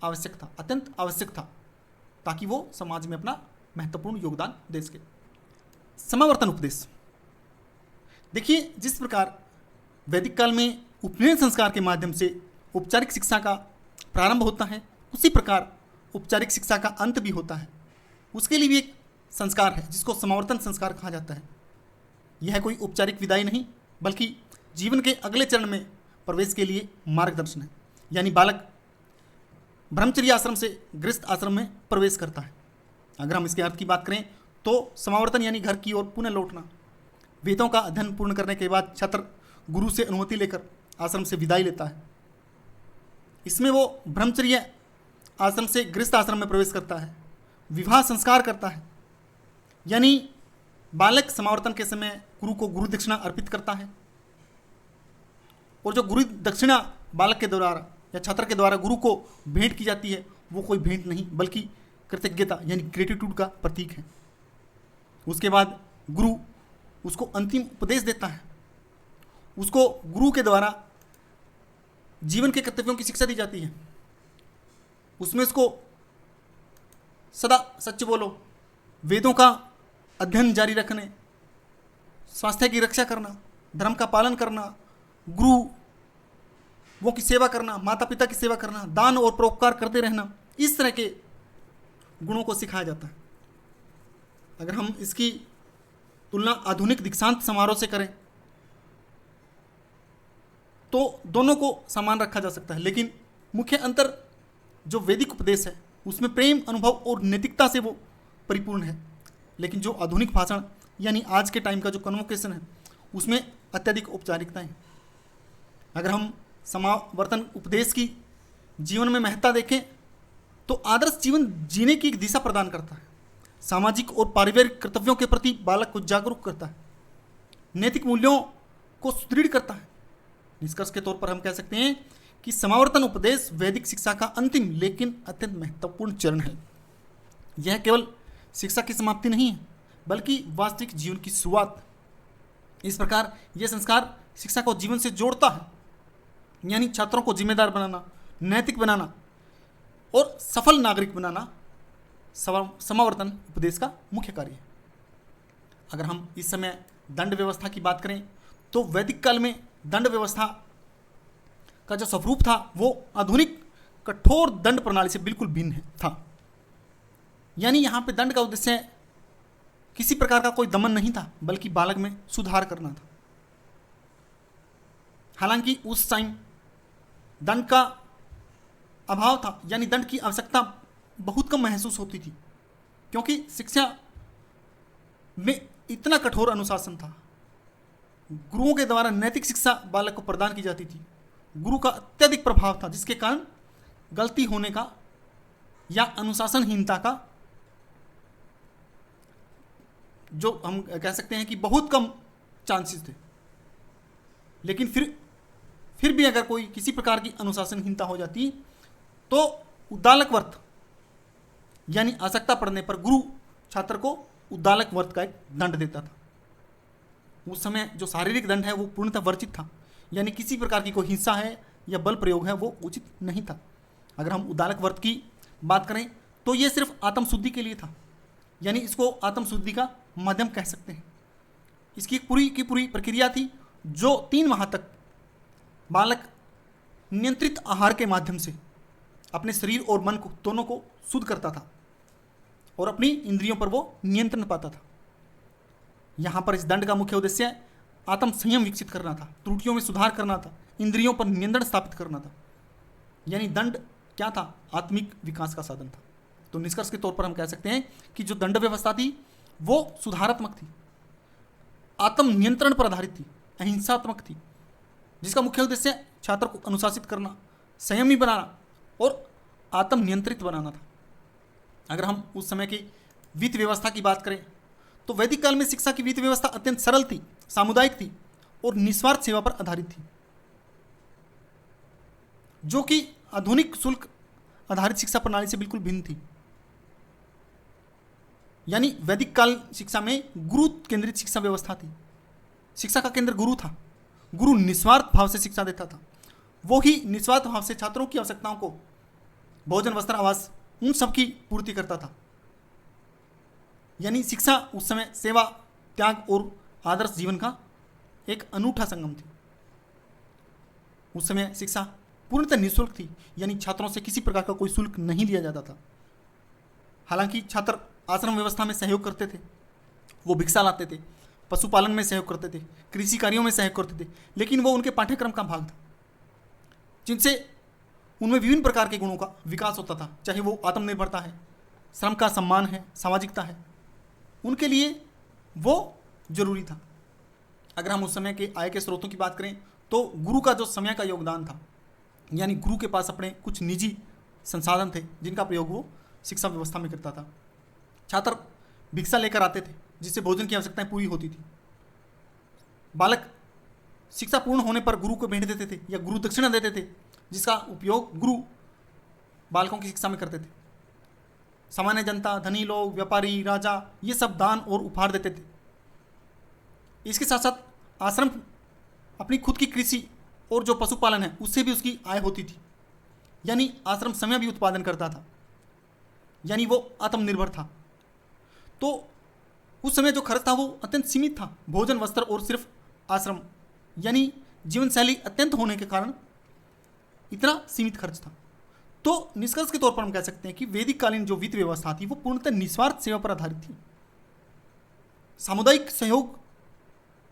आवश्यक था, अत्यंत आवश्यक था, ताकि वो समाज में अपना महत्वपूर्ण योगदान दे सके। समावर्तन उपदेश। देखिए, जिस प्रकार वैदिक काल में उपनयन संस्कार के माध्यम से औपचारिक शिक्षा का प्रारंभ होता है, उसी प्रकार औपचारिक शिक्षा का अंत भी होता है। उसके लिए भी एक संस्कार है जिसको समावर्तन संस्कार कहा जाता है। यह कोई औपचारिक विदाई नहीं बल्कि जीवन के अगले चरण में प्रवेश के लिए मार्गदर्शन है। यानी बालक ब्रह्मचर्य आश्रम से गृहस्थ आश्रम में प्रवेश करता है। अगर हम इसके अर्थ की बात करें तो समावर्तन यानी घर की ओर पुनः लौटना। वेदों का अध्ययन पूर्ण करने के बाद छात्र गुरु से अनुमति लेकर आश्रम से विदाई लेता है। इसमें वो ब्रह्मचर्य आश्रम से गृहस्थ आश्रम में प्रवेश करता है, विवाह संस्कार करता है। यानी बालक समावर्तन के समय गुरु को गुरु दक्षिणा अर्पित करता है, और जो गुरु दक्षिणा बालक के द्वारा या छात्र के द्वारा गुरु को भेंट की जाती है वो कोई भेंट नहीं बल्कि कृतज्ञता यानी ग्रेटिट्यूड का प्रतीक है। उसके बाद गुरु उसको अंतिम उपदेश देता है। उसको गुरु के द्वारा जीवन के कर्तव्यों की शिक्षा दी जाती है। उसमें उसको सदा सच बोलो, वेदों का अध्ययन जारी रखने, स्वास्थ्य की रक्षा करना, धर्म का पालन करना, गुरु वो की सेवा करना, माता पिता की सेवा करना, दान और परोपकार करते रहना, इस तरह के गुणों को सिखाया जाता है। अगर हम इसकी तुलना आधुनिक दीक्षांत समारोह से करें तो दोनों को समान रखा जा सकता है, लेकिन मुख्य अंतर जो वैदिक उपदेश है उसमें प्रेम, अनुभव और नैतिकता से वो परिपूर्ण है। लेकिन जो आधुनिक भाषण यानी आज के टाइम का जो कन्वोकेशन है उसमें अत्यधिक औपचारिकता है। अगर हम समावर्तन उपदेश की जीवन में महत्ता देखें तो आदर्श जीवन जीने की एक दिशा प्रदान करता है, सामाजिक और पारिवारिक कर्तव्यों के प्रति बालक को जागरूक करता है, नैतिक मूल्यों को सुदृढ़ करता है। निष्कर्ष के तौर पर हम कह सकते हैं कि समावर्तन उपदेश वैदिक शिक्षा का अंतिम लेकिन अत्यंत महत्वपूर्ण चरण है। यह केवल शिक्षा की समाप्ति नहीं है बल्कि वास्तविक जीवन की शुरुआत। इस प्रकार यह संस्कार शिक्षा को जीवन से जोड़ता है, यानी छात्रों को जिम्मेदार बनाना, नैतिक बनाना और सफल नागरिक बनाना समावर्तन उपदेश का मुख्य कार्य है। अगर हम इस समय दंड व्यवस्था की बात करें तो वैदिक काल में दंड व्यवस्था का जो स्वरूप था वो आधुनिक कठोर दंड प्रणाली से बिल्कुल भिन्न था। यानी यहाँ पे दंड का उद्देश्य किसी प्रकार का कोई दमन नहीं था बल्कि बालक में सुधार करना था। हालांकि उस टाइम दंड का अभाव था, यानी दंड की आवश्यकता बहुत कम महसूस होती थी, क्योंकि शिक्षा में इतना कठोर अनुशासन था। गुरुओं के द्वारा नैतिक शिक्षा बालक को प्रदान की जाती थी। गुरु का अत्यधिक प्रभाव था, जिसके कारण गलती होने का या अनुशासनहीनता का जो हम कह सकते हैं कि बहुत कम चांसेस थे। लेकिन फिर भी अगर कोई किसी प्रकार की अनुशासनहीनता हो जाती तो उद्दालक वर्त यानी आवश्यकता पड़ने पर गुरु छात्र को उद्दालक वर्त का एक दंड देता था। उस समय जो शारीरिक दंड है वो पूर्णतः वर्जित था, यानी किसी प्रकार की कोई हिंसा है या बल प्रयोग है वो उचित नहीं था। अगर हम उद्दालक वर्त की बात करें तो ये सिर्फ आत्मशुद्धि के लिए था, यानी इसको आत्मशुद्धि का माध्यम कह सकते हैं। इसकी पूरी की पूरी प्रक्रिया थी जो 3 माह तक बालक नियंत्रित आहार के माध्यम से अपने शरीर और मन को दोनों को शुद्ध करता था और अपनी इंद्रियों पर वो नियंत्रण पाता था। यहाँ पर इस दंड का मुख्य उद्देश्य आत्म संयम विकसित करना था, त्रुटियों में सुधार करना था, इंद्रियों पर नियंत्रण स्थापित करना था। यानी दंड क्या था? आत्मिक विकास का साधन था। तो निष्कर्ष के तौर पर हम कह सकते हैं कि जो दंड व्यवस्था थी वो सुधारात्मक थी, आत्म नियंत्रण पर आधारित थी, अहिंसात्मक थी, जिसका मुख्य उद्देश्य छात्र को अनुशासित करना, संयमी बनाना और आत्म नियंत्रित बनाना था। अगर हम उस समय की वित्त व्यवस्था की बात करें तो वैदिक काल में शिक्षा की वित्त व्यवस्था अत्यंत सरल थी, सामुदायिक थी और निस्वार्थ सेवा पर आधारित थी, जो कि आधुनिक शुल्क आधारित शिक्षा प्रणाली से बिल्कुल भिन्न थी। यानी वैदिक काल शिक्षा में गुरु केंद्रित शिक्षा व्यवस्था थी। शिक्षा का केंद्र गुरु था। गुरु निस्वार्थ भाव से शिक्षा देता था। वो ही निस्वार्थ भाव से छात्रों की आवश्यकताओं को भोजन, वस्त्र, आवास उन सब की पूर्ति करता था। यानी शिक्षा उस समय सेवा, त्याग और आदर्श जीवन का एक अनूठा संगम थी। उस समय शिक्षा पूर्णतः निःशुल्क थी, यानी छात्रों से किसी प्रकार का कोई शुल्क नहीं लिया जाता था। हालांकि छात्र आश्रम व्यवस्था में सहयोग करते थे, वो भिक्षा लाते थे, पशुपालन में सहयोग करते थे, कृषि कार्यों में सहयोग करते थे, लेकिन वो उनके पाठ्यक्रम का भाग था, जिनसे उनमें विभिन्न प्रकार के गुणों का विकास होता था। चाहे वो आत्मनिर्भरता है, श्रम का सम्मान है, सामाजिकता है, उनके लिए वो जरूरी था। अगर हम उस समय के आय के स्रोतों की बात करें तो गुरु का जो समय का योगदान था, यानी गुरु के पास अपने कुछ निजी संसाधन थे जिनका प्रयोग वो शिक्षा व्यवस्था में करता था। छात्र भिक्षा लेकर आते थे जिससे भोजन की आवश्यकताएं पूरी होती थी। बालक शिक्षा पूर्ण होने पर गुरु को भेंट देते थे या गुरु दक्षिणा देते थे, जिसका उपयोग गुरु बालकों की शिक्षा में करते थे। सामान्य जनता, धनी लोग, व्यापारी, राजा, ये सब दान और उपहार देते थे। इसके साथ साथ आश्रम अपनी खुद की कृषि और जो पशुपालन है उससे भी उसकी आय होती थी, यानी आश्रम समय भी उत्पादन करता था, यानी वो आत्मनिर्भर था। तो उस समय जो खर्च था वो अत्यंत सीमित था। भोजन, वस्त्र और सिर्फ आश्रम, यानी जीवन शैली अत्यंत होने के कारण इतना सीमित खर्च था। तो निष्कर्ष के तौर पर हम कह सकते हैं कि वैदिक कालीन जो वित्त व्यवस्था थी वो पूर्णतः निस्वार्थ सेवा पर आधारित थी। सामुदायिक सहयोग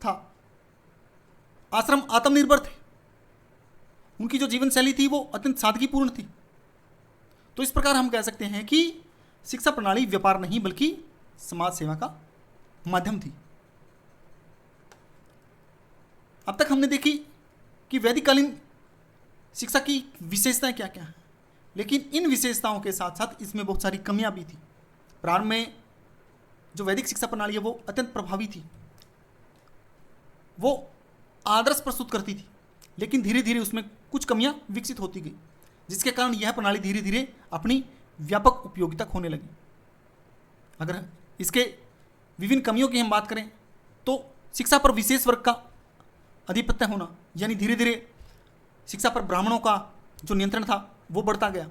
था, आश्रम आत्मनिर्भर थे, उनकी जो जीवन शैली थी वो अत्यंत सादगीपूर्ण थी। तो इस प्रकार हम कह सकते हैं कि शिक्षा प्रणाली व्यापार नहीं बल्कि समाज सेवा का माध्यम थी। अब तक हमने देखी कि वैदिक कालीन शिक्षा की विशेषताएं क्या क्या हैं, लेकिन इन विशेषताओं के साथ साथ इसमें बहुत सारी कमियां भी थी। प्रारंभ में जो वैदिक शिक्षा प्रणाली है वो अत्यंत प्रभावी थी, वो आदर्श प्रस्तुत करती थी, लेकिन धीरे धीरे उसमें कुछ कमियां विकसित होती गई, जिसके कारण यह प्रणाली धीरे धीरे अपनी व्यापक उपयोगिता खोने लगी। अगर इसके विभिन्न कमियों की हम बात करें तो शिक्षा पर विशेष वर्ग का आधिपत्य होना, यानी धीरे धीरे शिक्षा पर ब्राह्मणों का जो नियंत्रण था वो बढ़ता गया,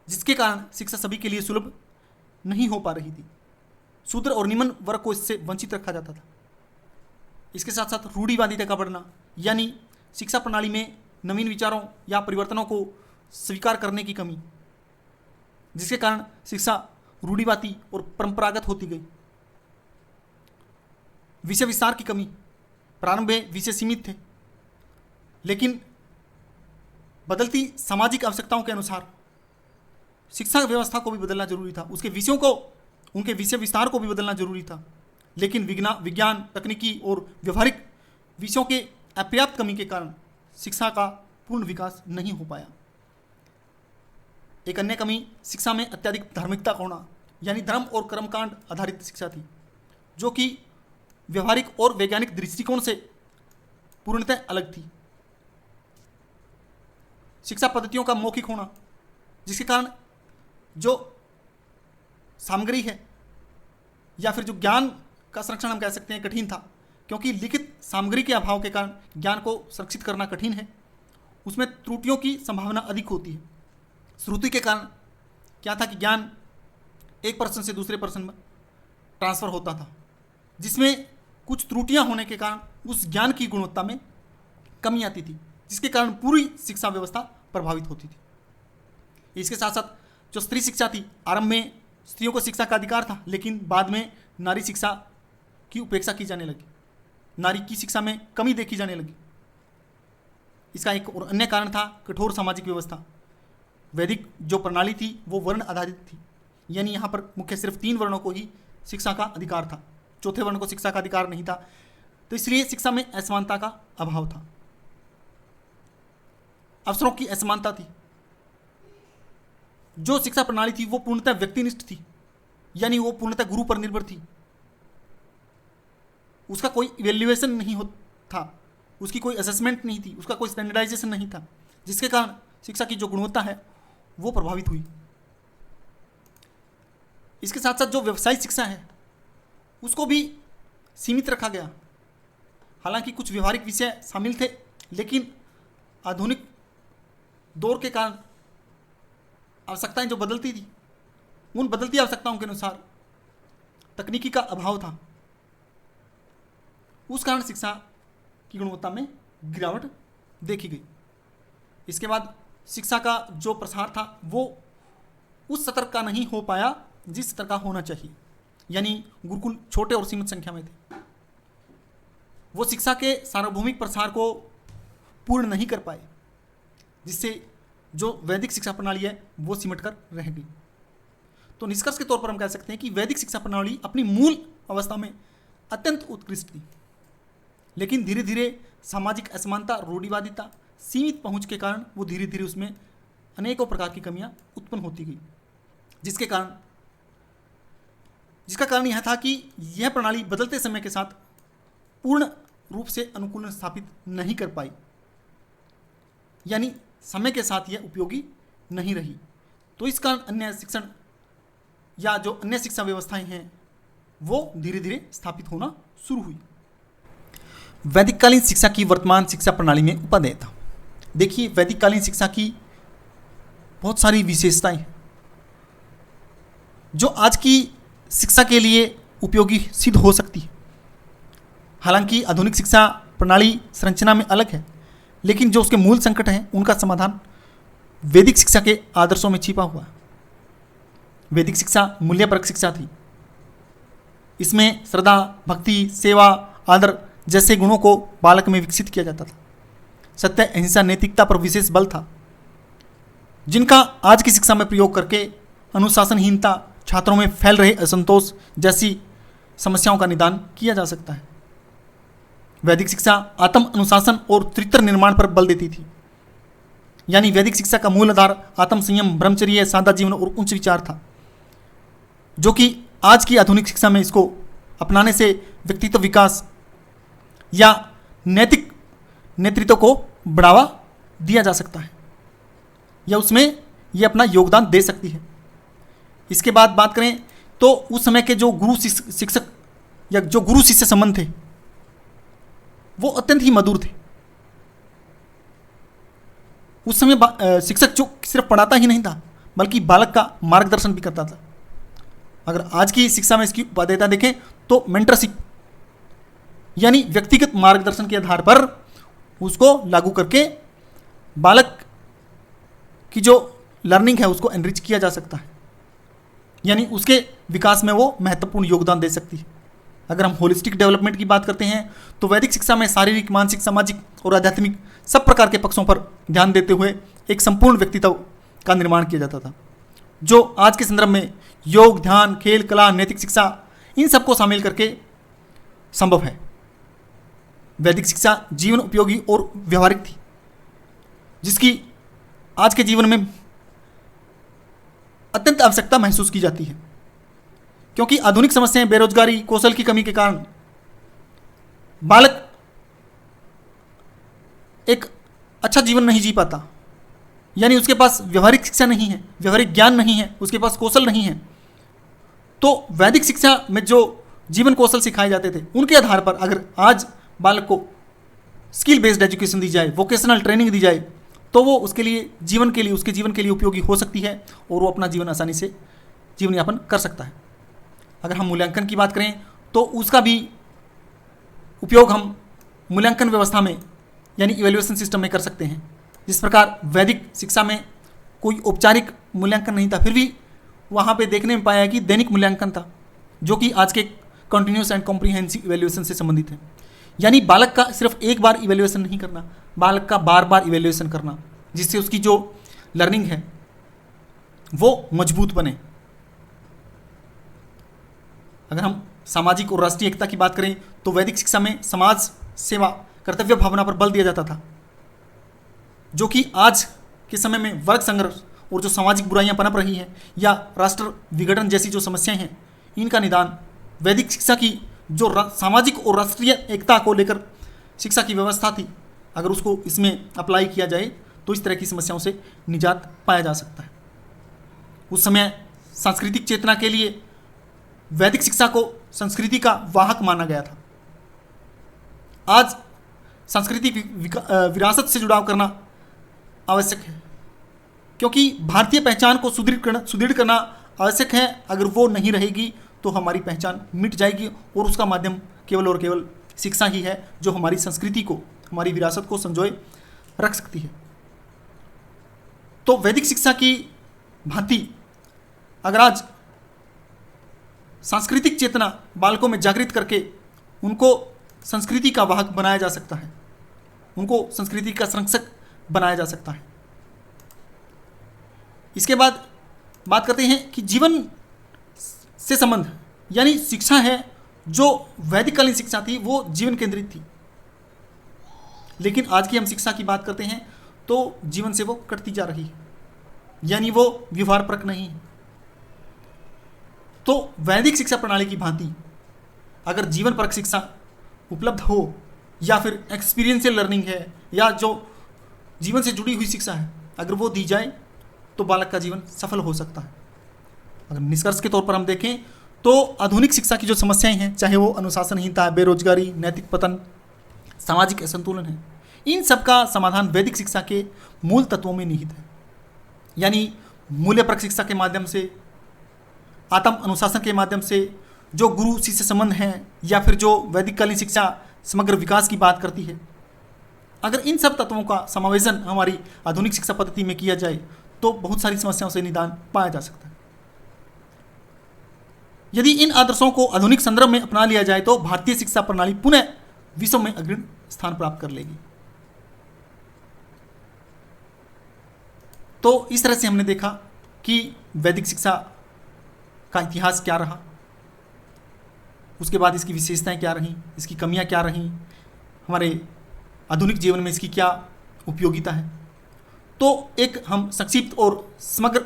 जिसके कारण शिक्षा सभी के लिए सुलभ नहीं हो पा रही थी। शूद्र और निम्न वर्ग को इससे वंचित रखा जाता था। इसके साथ साथ रूढ़िवादिता का बढ़ना, यानी शिक्षा प्रणाली में नवीन विचारों या परिवर्तनों को स्वीकार करने की कमी, जिसके कारण शिक्षा रूढ़िवादी और परंपरागत होती गई। विषय विस्तार की कमी, प्रारंभ में विषय सीमित थे, लेकिन बदलती सामाजिक आवश्यकताओं के अनुसार शिक्षा व्यवस्था को भी बदलना जरूरी था, उसके विषयों को, उनके विषय विस्तार को भी बदलना जरूरी था। लेकिन विज्ञान, तकनीकी और व्यवहारिक विषयों के अपर्याप्त कमी के कारण शिक्षा का पूर्ण विकास नहीं हो पाया। एक अन्य कमी शिक्षा में अत्यधिक धार्मिकता का होना, यानी धर्म और कर्मकांड आधारित शिक्षा थी, जो कि व्यवहारिक और वैज्ञानिक दृष्टिकोण से पूर्णतः अलग थी। शिक्षा पद्धतियों का मौखिक होना, जिसके कारण जो सामग्री है या फिर जो ज्ञान का संरक्षण हम कह सकते हैं कठिन था, क्योंकि लिखित सामग्री के अभाव के कारण ज्ञान को संरक्षित करना कठिन है। उसमें त्रुटियों की संभावना अधिक होती है। श्रुति के कारण क्या था कि ज्ञान एक पर्सन से दूसरे पर्सन में ट्रांसफ़र होता था, जिसमें कुछ त्रुटियां होने के कारण उस ज्ञान की गुणवत्ता में कमी आती थी, जिसके कारण पूरी शिक्षा व्यवस्था प्रभावित होती थी। इसके साथ साथ जो स्त्री शिक्षा थी, आरंभ में स्त्रियों को शिक्षा का अधिकार था, लेकिन बाद में नारी शिक्षा की उपेक्षा की जाने लगी, नारी की शिक्षा में कमी देखी जाने लगी। इसका एक और अन्य कारण था कठोर सामाजिक व्यवस्था। वैदिक जो प्रणाली थी वो वर्ण आधारित थी, यानी यहाँ पर मुख्य सिर्फ 3 वर्णों को ही शिक्षा का अधिकार था, चौथे वर्ण को शिक्षा का अधिकार नहीं था। तो इसलिए शिक्षा में असमानता का अभाव था, अवसरों की असमानता थी। जो शिक्षा प्रणाली थी वो पूर्णतः व्यक्तिनिष्ठ थी, यानी वो पूर्णतः गुरु पर निर्भर थी। उसका कोई इवेल्युएशन नहीं था, उसकी कोई असेसमेंट नहीं थी, उसका कोई स्टैंडर्डाइजेशन नहीं था, जिसके कारण शिक्षा की जो गुणवत्ता है वो प्रभावित हुई। इसके साथ साथ जो व्यवसायिक शिक्षा है उसको भी सीमित रखा गया। हालांकि कुछ व्यवहारिक विषय शामिल थे, लेकिन आधुनिक दौर के कारण आवश्यकताएं जो बदलती थी, उन बदलती आवश्यकताओं के अनुसार तकनीकी का अभाव था। उस कारण शिक्षा की गुणवत्ता में गिरावट देखी गई। इसके बाद शिक्षा का जो प्रसार था वो उस स्तर का नहीं हो पाया जिस स्तर का होना चाहिए, यानी गुरुकुल छोटे और सीमित संख्या में थे। वो शिक्षा के सार्वभौमिक प्रसार को पूर्ण नहीं कर पाए, जिससे जो वैदिक शिक्षा प्रणाली है वो सिमट कर रह गई। तो निष्कर्ष के तौर पर हम कह सकते हैं कि वैदिक शिक्षा प्रणाली अपनी मूल अवस्था में अत्यंत उत्कृष्ट थी, लेकिन धीरे धीरे सामाजिक असमानता, रूढ़िवादिता, सीमित पहुंच के कारण वो धीरे धीरे उसमें अनेकों प्रकार की कमियां उत्पन्न होती गई, जिसका कारण यह था कि यह प्रणाली बदलते समय के साथ पूर्ण रूप से अनुकूलन स्थापित नहीं कर पाई, यानी समय के साथ यह उपयोगी नहीं रही। तो इस कारण अन्य शिक्षण या जो अन्य शिक्षा व्यवस्थाएं हैं वो धीरे धीरे स्थापित होना शुरू हुई। वैदिक कालीन शिक्षा की वर्तमान शिक्षा प्रणाली में उपादेयता। देखिए, वैदिक कालीन शिक्षा की बहुत सारी विशेषताएं जो आज की शिक्षा के लिए उपयोगी सिद्ध हो सकती है। हालांकि आधुनिक शिक्षा प्रणाली संरचना में अलग है, लेकिन जो उसके मूल संकट हैं उनका समाधान वैदिक शिक्षा के आदर्शों में छिपा हुआ है। वैदिक शिक्षा मूल्यपरक शिक्षा थी। इसमें श्रद्धा, भक्ति, सेवा, आदर जैसे गुणों को बालक में विकसित किया जाता था। सत्य, अहिंसा, नैतिकता पर विशेष बल था, जिनका आज की शिक्षा में प्रयोग करके अनुशासनहीनता, छात्रों में फैल रहे असंतोष जैसी समस्याओं का निदान किया जा सकता है। वैदिक शिक्षा आत्म अनुशासन और चरित्र निर्माण पर बल देती थी, यानी वैदिक शिक्षा का मूल आधार आत्म संयम, ब्रह्मचर्य, सादा जीवन और उच्च विचार था, जो कि आज की आधुनिक शिक्षा में इसको अपनाने से व्यक्तित्व विकास या नैतिक नेतृत्व को बढ़ावा दिया जा सकता है, या उसमें यह अपना योगदान दे सकती है। इसके बाद बात करें तो उस समय के जो गुरु शिक्षक या जो गुरु शिष्य संबंध थे वो अत्यंत ही मधुर थे। उस समय शिक्षक जो सिर्फ पढ़ाता ही नहीं था बल्कि बालक का मार्गदर्शन भी करता था। अगर आज की शिक्षा में इसकी उपादेयता देखें तो मेंटरशिप, यानी व्यक्तिगत मार्गदर्शन के आधार पर उसको लागू करके बालक की जो लर्निंग है उसको एनरिच किया जा सकता है, यानी उसके विकास में वो महत्वपूर्ण योगदान दे सकती है। अगर हम होलिस्टिक डेवलपमेंट की बात करते हैं तो वैदिक शिक्षा में शारीरिक, मानसिक, सामाजिक और आध्यात्मिक सब प्रकार के पक्षों पर ध्यान देते हुए एक संपूर्ण व्यक्तित्व का निर्माण किया जाता था, जो आज के संदर्भ में योग, ध्यान, खेल, कला, नैतिक शिक्षा इन सबको शामिल करके संभव है। वैदिक शिक्षा जीवन उपयोगी और व्यवहारिक थी, जिसकी आज के जीवन में अत्यंत आवश्यकता महसूस की जाती है, क्योंकि आधुनिक समस्याएं, बेरोजगारी, कौशल की कमी के कारण बालक एक अच्छा जीवन नहीं जी पाता, यानी उसके पास व्यवहारिक शिक्षा नहीं है, व्यवहारिक ज्ञान नहीं है, उसके पास कौशल नहीं है। तो वैदिक शिक्षा में जो जीवन कौशल सिखाए जाते थे, उनके आधार पर अगर आज बालक को स्किल बेस्ड एजुकेशन दी जाए, वोकेशनल ट्रेनिंग दी जाए, तो वो उसके लिए जीवन के लिए, उसके जीवन के लिए उपयोगी हो सकती है और वो अपना जीवन आसानी से जीवन यापन कर सकता है। अगर हम मूल्यांकन की बात करें तो उसका भी उपयोग हम मूल्यांकन व्यवस्था में यानी इवैल्यूएशन सिस्टम में कर सकते हैं। जिस प्रकार वैदिक शिक्षा में कोई औपचारिक मूल्यांकन नहीं था, फिर भी वहाँ पे देखने में पाया कि दैनिक मूल्यांकन था, जो कि आज के कंटिन्यूस एंड कॉम्प्रिहेंसिव इवैल्यूएशन से संबंधित है। यानी बालक का सिर्फ एक बार इवैल्यूएशन नहीं करना, बालक का बार बार इवैल्यूएशन करना, जिससे उसकी जो लर्निंग है वो मजबूत बने। अगर हम सामाजिक और राष्ट्रीय एकता की बात करें तो वैदिक शिक्षा में समाज सेवा, कर्तव्य भावना पर बल दिया जाता था, जो कि आज के समय में वर्ग संघर्ष और जो सामाजिक बुराइयां पनप रही हैं या राष्ट्र विघटन जैसी जो समस्याएं हैं, इनका निदान वैदिक शिक्षा की जो सामाजिक और राष्ट्रीय एकता को लेकर शिक्षा की व्यवस्था थी, अगर उसको इसमें अप्लाई किया जाए तो इस तरह की समस्याओं से निजात पाया जा सकता है। उस समय सांस्कृतिक चेतना के लिए वैदिक शिक्षा को संस्कृति का वाहक माना गया था। आज सांस्कृतिक विरासत से जुड़ाव करना आवश्यक है, क्योंकि भारतीय पहचान को सुदृढ़ करना आवश्यक है। अगर वो नहीं रहेगी तो हमारी पहचान मिट जाएगी और उसका माध्यम केवल और केवल शिक्षा ही है, जो हमारी संस्कृति को, हमारी विरासत को संजोए रख सकती है। तो वैदिक शिक्षा की भांति अगर आज सांस्कृतिक चेतना बालकों में जागृत करके उनको संस्कृति का वाहक बनाया जा सकता है, उनको संस्कृति का संरक्षक बनाया जा सकता है। इसके बाद बात करते हैं कि जीवन से संबंध, यानी शिक्षा है जो वैदिक कालीन शिक्षा थी वो जीवन केंद्रित थी, लेकिन आज की हम शिक्षा की बात करते हैं तो जीवन से वो कटती जा रही है, यानी वो व्यवहार परक नहीं है। तो वैदिक शिक्षा प्रणाली की भांति अगर जीवन परक शिक्षा उपलब्ध हो या फिर एक्सपीरियंशियल लर्निंग है या जो जीवन से जुड़ी हुई शिक्षा है, अगर वो दी जाए तो बालक का जीवन सफल हो सकता है। अगर निष्कर्ष के तौर पर हम देखें तो आधुनिक शिक्षा की जो समस्याएं हैं, चाहे वो अनुशासनहीनता, बेरोजगारी, नैतिक पतन, सामाजिक असंतुलन है, इन सब का समाधान वैदिक शिक्षा के मूल तत्वों में निहित है। यानी मूल्यपरक शिक्षा के माध्यम से, आत्म अनुशासन के माध्यम से, जो गुरु शिष्य संबंध हैं, या फिर जो वैदिक कालीन शिक्षा समग्र विकास की बात करती है, अगर इन सब तत्वों का समावेशन हमारी आधुनिक शिक्षा पद्धति में किया जाए तो बहुत सारी समस्याओं से निदान पाया जा सकता है। यदि इन आदर्शों को आधुनिक संदर्भ में अपना लिया जाए तो भारतीय शिक्षा प्रणाली पुनः विश्व में अग्रणी स्थान प्राप्त कर लेगी। तो इस तरह से हमने देखा कि वैदिक शिक्षा का इतिहास क्या रहा, उसके बाद इसकी विशेषताएं क्या रहीं, इसकी कमियां क्या रहीं, हमारे आधुनिक जीवन में इसकी क्या उपयोगिता है। तो एक हम संक्षिप्त और समग्र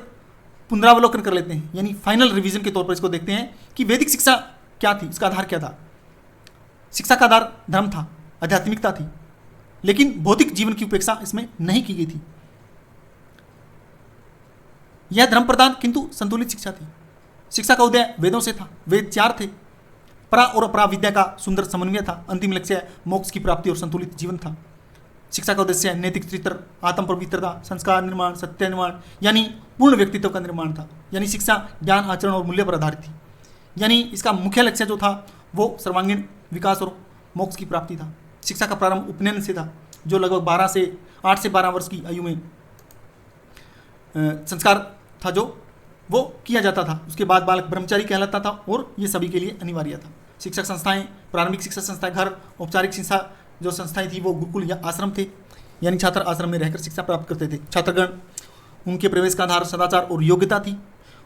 पुनरावलोकन कर लेते हैं, यानी फाइनल रिवीजन के तौर पर इसको देखते हैं कि वैदिक शिक्षा क्या थी, इसका आधार क्या था। शिक्षा का आधार धर्म था, आध्यात्मिकता थी, लेकिन भौतिक जीवन की उपेक्षा इसमें नहीं की गई थी। यह धर्म प्रधान किंतु संतुलित शिक्षा थी। शिक्षा का उदय वेदों से था, वेद 4 थे, परा और अपरा विद्या का सुंदर समन्वय था, अंतिम लक्ष्य मोक्ष की प्राप्ति और संतुलित जीवन था। शिक्षा का उद्देश्य नैतिक चरित्र, आत्म पवित्रता, संस्कार निर्माण, सत्य निर्माण, यानी पूर्ण व्यक्तित्व का निर्माण था। यानी शिक्षा ज्ञान, आचरण और मूल्य पर आधारित थी। यानी इसका मुख्य लक्ष्य जो था वो सर्वांगीण विकास और मोक्ष की प्राप्ति था। शिक्षा का प्रारंभ उपनयन से था, जो लगभग 8 से 12 वर्ष की आयु में संस्कार था जो वो किया जाता था। उसके बाद बालक ब्रह्मचारी कहलाता था और ये सभी के लिए अनिवार्य था। शिक्षक संस्थाएं, प्रारंभिक शिक्षा संस्थाएं, घर, औपचारिक शिक्षा जो संस्थाएं थी वो गुरुकुल या आश्रम थे, यानी छात्र आश्रम में रहकर शिक्षा प्राप्त करते थे। छात्रगण, उनके प्रवेश का आधार सदाचार और योग्यता थी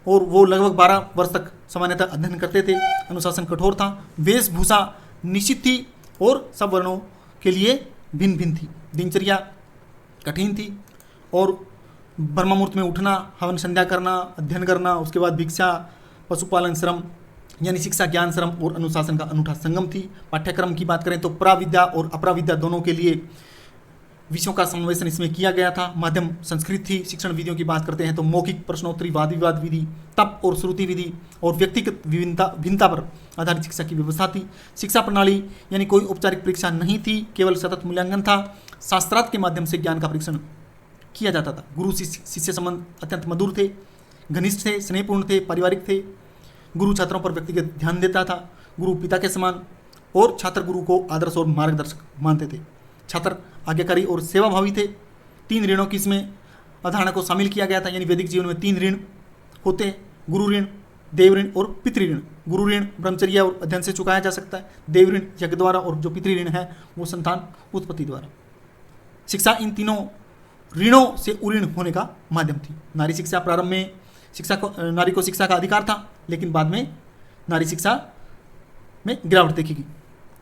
और वो लगभग 12 वर्ष तक सामान्यतः अध्ययन करते थे। अनुशासन कठोर था, वेशभूषा निश्चित थी और सब वर्णों के लिए भिन्न भिन्न थी। दिनचर्या कठिन थी और ब्रह्म मुहूर्त में उठना, हवन संध्या करना, अध्ययन करना, उसके बाद भिक्षा, पशुपालन, श्रम, यानी शिक्षा, ज्ञान, श्रम और अनुशासन का अनूठा संगम थी। पाठ्यक्रम की बात करें तो प्राविद्या और अपराविद्या दोनों के लिए विषयों का समावेशन इसमें किया गया था। माध्यम संस्कृत थी। शिक्षण विधियों की बात करते हैं तो मौखिक, प्रश्नोत्तरी, वाद विवाद विधि, तप और श्रुति विधि और व्यक्तिगत भिन्नता पर आधारित शिक्षा की व्यवस्था थी। शिक्षा प्रणाली यानी कोई औपचारिक परीक्षा नहीं थी, केवल सतत मूल्यांकन था। शास्त्रार्थ के माध्यम से ज्ञान का परीक्षण किया जाता था। गुरु शिष्य संबंध अत्यंत मधुर थे, घनिष्ठ थे, स्नेहपूर्ण थे, पारिवारिक थे। गुरु छात्रों पर व्यक्तिगत ध्यान देता था। गुरु पिता के समान और छात्र गुरु को आदर्श और मार्गदर्शक मानते थे। छात्र आज्ञाकारी और सेवाभावी थे। 3 ऋणों की इसमें अवधारणा को शामिल किया गया था, यानी वैदिक जीवन में 3 ऋण होते हैं, गुरु ऋण, देव ऋण और पितृ ऋण। गुरु ऋण ब्रह्मचर्य और अध्ययन से चुकाया जा सकता है, देव ऋण यज्ञ द्वारा और जो पितृ ऋण है वो संतान उत्पत्ति द्वारा। शिक्षा इन तीनों ऋणों से उऋण होने का माध्यम थी। नारी शिक्षा, प्रारंभ में नारी को शिक्षा का अधिकार था, लेकिन बाद में नारी शिक्षा में गिरावट देखी गई।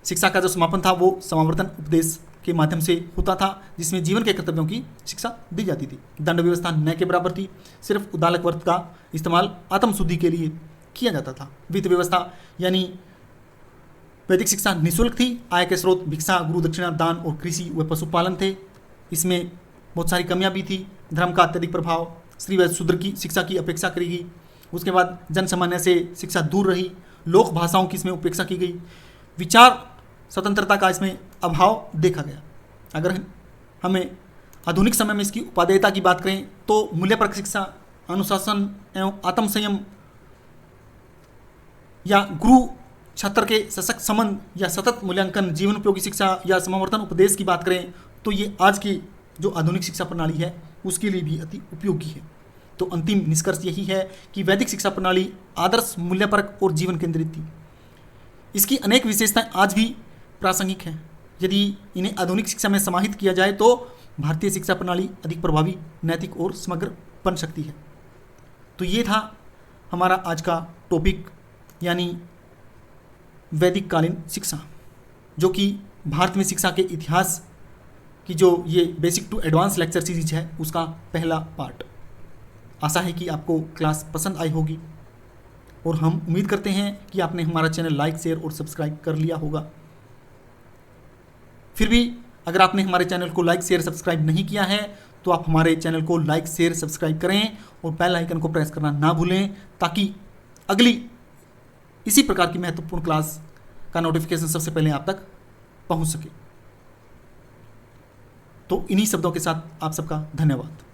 शिक्षा का जो समापन था वो समावर्तन उपदेश के माध्यम से होता था, जिसमें जीवन के कर्तव्यों की शिक्षा दी जाती थी। दंड व्यवस्था न के बराबर थी, सिर्फ उदालक वर्ग का इस्तेमाल आत्म शुद्धि के लिए किया जाता था। वित्त व्यवस्था यानी वैदिक शिक्षा निःशुल्क थी। आय के स्रोत भिक्षा, गुरु दक्षिणा, दान और कृषि व पशुपालन थे। इसमें बहुत सारी कमियां भी थी। धर्म का अत्यधिक प्रभाव स्त्री व शूद्र की शिक्षा की अपेक्षा करेगी। उसके बाद जन सामान्य से शिक्षा दूर रही। लोक भाषाओं की इसमें उपेक्षा की गई। विचार स्वतंत्रता का इसमें अभाव देखा गया। अगर हमें आधुनिक समय में इसकी उपादेयता की बात करें तो मूल्यपरक शिक्षा, अनुशासन एवं आत्मसंयम या गुरु छात्र के सशक्त संबंध या सतत मूल्यांकन, जीवन उपयोगी शिक्षा या समावर्तन उपदेश की बात करें तो ये आज की जो आधुनिक शिक्षा प्रणाली है उसके लिए भी अति उपयोगी है। तो अंतिम निष्कर्ष यही है कि वैदिक शिक्षा प्रणाली आदर्श, मूल्यपरक और जीवन केंद्रित थी। इसकी अनेक विशेषताएं आज भी प्रासंगिक हैं। यदि इन्हें आधुनिक शिक्षा में समाहित किया जाए तो भारतीय शिक्षा प्रणाली अधिक प्रभावी, नैतिक और समग्र बन सकती है। तो ये था हमारा आज का टॉपिक, यानी वैदिक कालीन शिक्षा, जो कि भारत में शिक्षा के इतिहास की जो ये basic to advance lecture series है उसका पहला पार्ट। आशा है कि आपको क्लास पसंद आई होगी और हम उम्मीद करते हैं कि आपने हमारा चैनल लाइक, शेयर और सब्सक्राइब कर लिया होगा। फिर भी अगर आपने हमारे चैनल को लाइक, शेयर, सब्सक्राइब नहीं किया है तो आप हमारे चैनल को लाइक, शेयर, सब्सक्राइब करें और बेल आइकन को प्रेस करना ना भूलें, ताकि अगली इसी प्रकार की महत्वपूर्ण क्लास का नोटिफिकेशन सबसे पहले आप तक पहुंच सके। तो इन्हीं शब्दों के साथ आप सबका धन्यवाद।